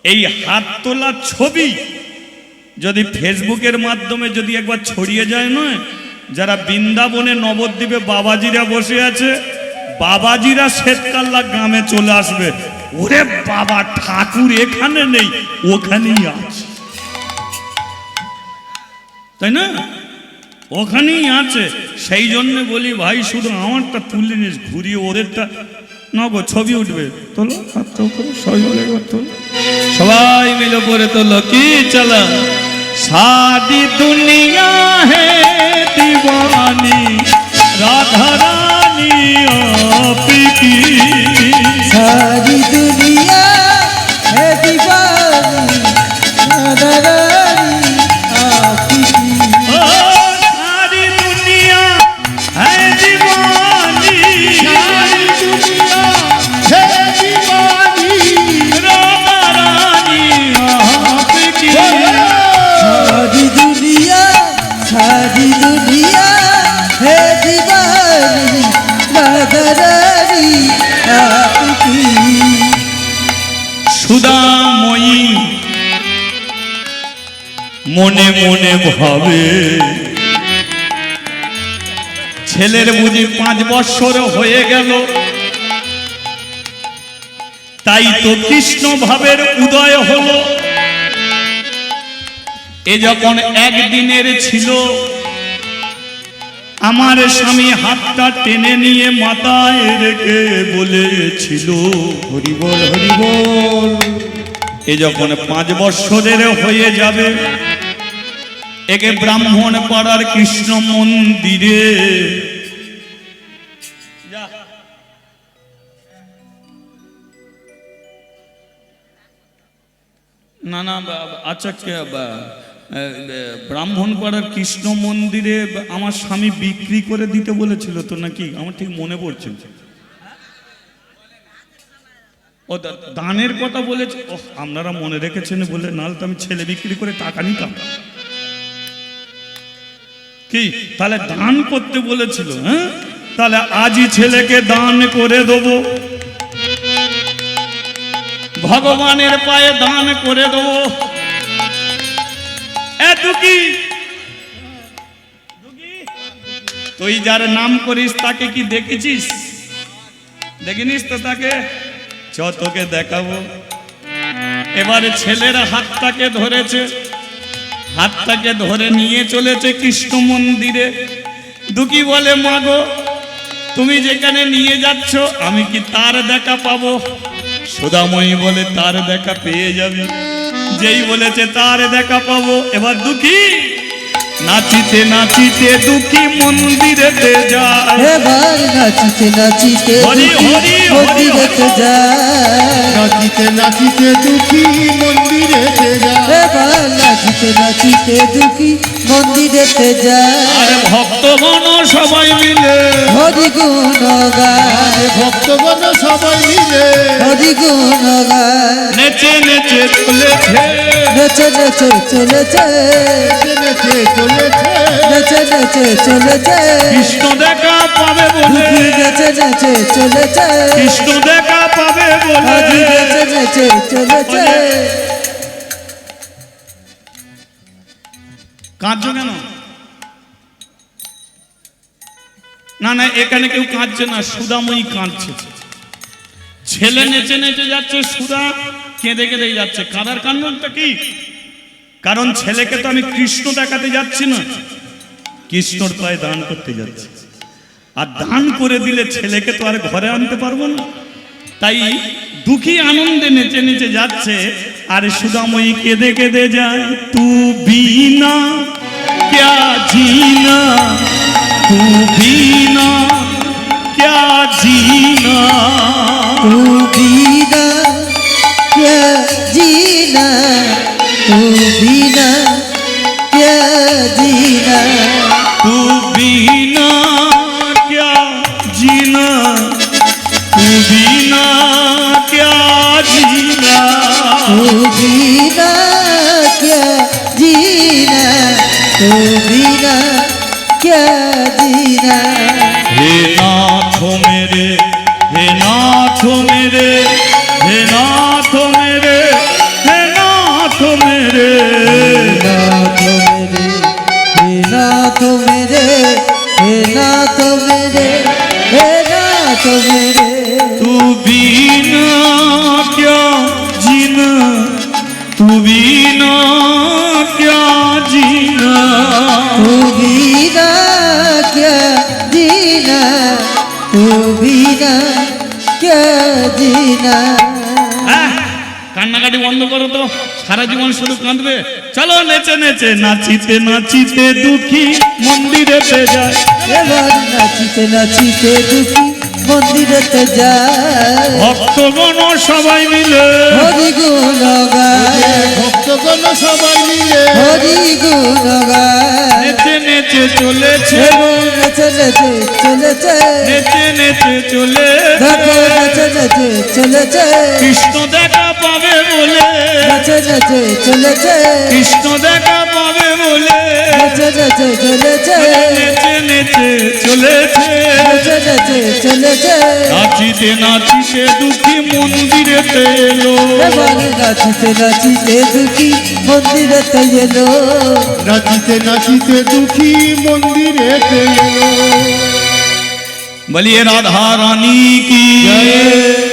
এই হাত তোলার ছবি যদি ফেসবুকের মাধ্যমে যদি একবার ছড়িয়ে যায়, নয়, যারা বৃন্দাবনে নবদ্বীপে বাবাজিরা বসে আছে, বাবাজিরা শ্বেতকাল্লা গ্রামে চলে আসবে, ওরে বাবা ঠাকুর এখানে নেই, ওখানেই আছে, তাই না? ওখানেই আছে। সেই জন্য বলি ভাই, শুধু আমারটা তুলে নিস, ঘুরিয়ে ওদেরটা নগো ছবি উঠবে, তোলো হাতটা উপরে, সবাই মিলে একবার তোলো, সবাই মিলে পরে তোলো। কি চালা सारी दुनिया है दीवानी, राधा रानी आपकी,
सारी दुनिया है दीवानी, राधा रानी आपकी।
ओ सारी दुनिया है दीवानी,
सारी दुनिया है दीवानी,
राधा रानी आपकी,
सारी दुनिया है दीवानी, राधा रानी आपकी।
সুদাময়ী মনে মনে ভাবে, ছেলের বুঝি 5 বৎসর হয়ে গেল, তাই তো কৃষ্ণ ভাবের উদয় হলো। এ যখন একদিনের ছিল, আমার স্বামী হাতটা টেনে নিয়ে মাথায় রেখে বলেছিল,
হরি বল হরি বল।
এ যখন 5 বৎসরের হয়ে যাবে, একে ব্রাহ্মণ পাড়ার কৃষ্ণ মন্দিরে না না আচ্ছা ব্রাহ্মণ পাড়ার কৃষ্ণ মন্দিরে আমার স্বামী বিক্রি করে দিতে বলেছিল তো নাকি, আমার ঠিক মনে পড়ছে। ও দানের কথা বলেছে, আপনারা মনে রেখেছেন বলে, নাহলে তো আমি ছেলে বিক্রি করে টাকা নিতাম। কি তাহলে দান করতে বলেছিল? হ্যাঁ, তাহলে আজই ছেলেকে দান করে দেবো, ভগবানের পায়ে দান করে দেবো। তুই যার নাম করিস তাকে কি দেখেছিস? দেখিনিস তো তাকে? চ তোকে দেখাবো। এবারে ছেলের হাতটাকে ধরেছে, হাতটাকে ধরে নিয়ে চলেছে কৃষ্ণ মন্দিরে। দুঃখী বলে, মা গো, তুমি যেখানে নিয়ে যাচ্ছ আমি কি তার দেখা পাবো? সুধাময়ী বলে, তার দেখা পেয়ে যাবি। যেই বলেছে তার দেখা পাবো, এবার দুঃখী নাচিতে নাচিতে দুঃখী মন্দিরেতে যায়।
এবার নাচিতে নাচিতে
হরি হরি
মন্দিরেতে যায়।
নাচিতে নাচিতে দুঃখী মন্দিরেতে যায়।
এবার নাচিতে নাচিতে দুঃখী মন্দিরেতে যায়।
আরে ভক্তগণ সবাই মিলে
হরি গুণ গায়,
ভক্তগণ সবাই মিলে
হরি গুণ গায়।
নেচে নেচে চলেছে,
নেচে নেচে চলেছে,
নেচে চলেছে।
নেচে নেচে চলেছে।
কৃষ্ণ দেখা পাবে বলে,
দুঃখী নেচে নেচে চলেছে,
কৃষ্ণ দেখা পাবে বলে।
হরি নেচে নেচে চলেছে।
কাঁদছো কেন? না না, এখানে কেউ কাঁদছে না, সুধাময়ী কাঁদছে। ছেলে নেচে নেচে যাচ্ছে, সুধা কেঁদে কেঁদে যাচ্ছে। কাঁদার কারণটা কি? কারণ ছেলেকে তো আমি কৃষ্ণ দেখাতে যাচ্ছি না, কৃষ্ণর পায়ে দান করতে যাচ্ছি। আর দান করে দিলে ছেলেকে তো আর ঘরে আনতে পারবো না। তাই দুঃখী আনন্দে নেচে নেচে যাচ্ছে, আর সুধাময়ী কেঁদে কেঁদে যায়। তু বিনা ক্যা জিনা, তু বিনা ক্যা জিনা,
तू बिना क्या जीना, तू बिना क्या जीना।
तू बिना क्या जीना, तू बिना क्या जीना,
तू बिना क्या जीना, तू बिना क्या जीना।
हे नाथ मेरे, हे नाथ मेरे, हे नाथ मेरे, हे नाथ मेरे,
नाथ मेरे, हे नाथ मेरे, हे नाथ मेरे, हे नाथ मेरे।
तू बिना क्या जीना, तू बिना क्या जीना,
तू बिना क्या जीना, तू बिना क्या जीना।
কান্নাকাটি বন্ধ করো তো, সারা জীবন শুধু কাঁদবে। চলো নেচে নেচে নাচিতে নাচিতে দুঃখী মন্দিরেতে যায়।
এবার নাচিতে নাচিতে দুঃখী মন্দিরেতে যায়।
ভক্তগণ সবাই মিলে
হরি গুণ গায়,
ভক্তগণ সবাই মিলে
হরি গুণ গায়।
নেচে নেচে চলেছে,
এবং নেচে নেচে চলেছে,
নেচে নেচে চলে।
দেখো নেচে নেচে চলেছে,
কৃষ্ণ দেখা পাবে বলে,
নেচে নেচে চলেছে,
কৃষ্ণ দেখা পাবে বলে।
নেচে নেচে চলেছে,
নেচে নেচে চলেছে,
নেচে নেচে চলেছে।
নাচিতে নাচিতে দুঃখী মন্দিরেতে এলো।
এবার নাচিতে নাচিতে দুঃখী মন্দিরেতে এলো।
নাচিতে নাচিতে দুঃখী মন্দিরেতে এলো।
বলিয়ে রাধা রানী কি
জয়।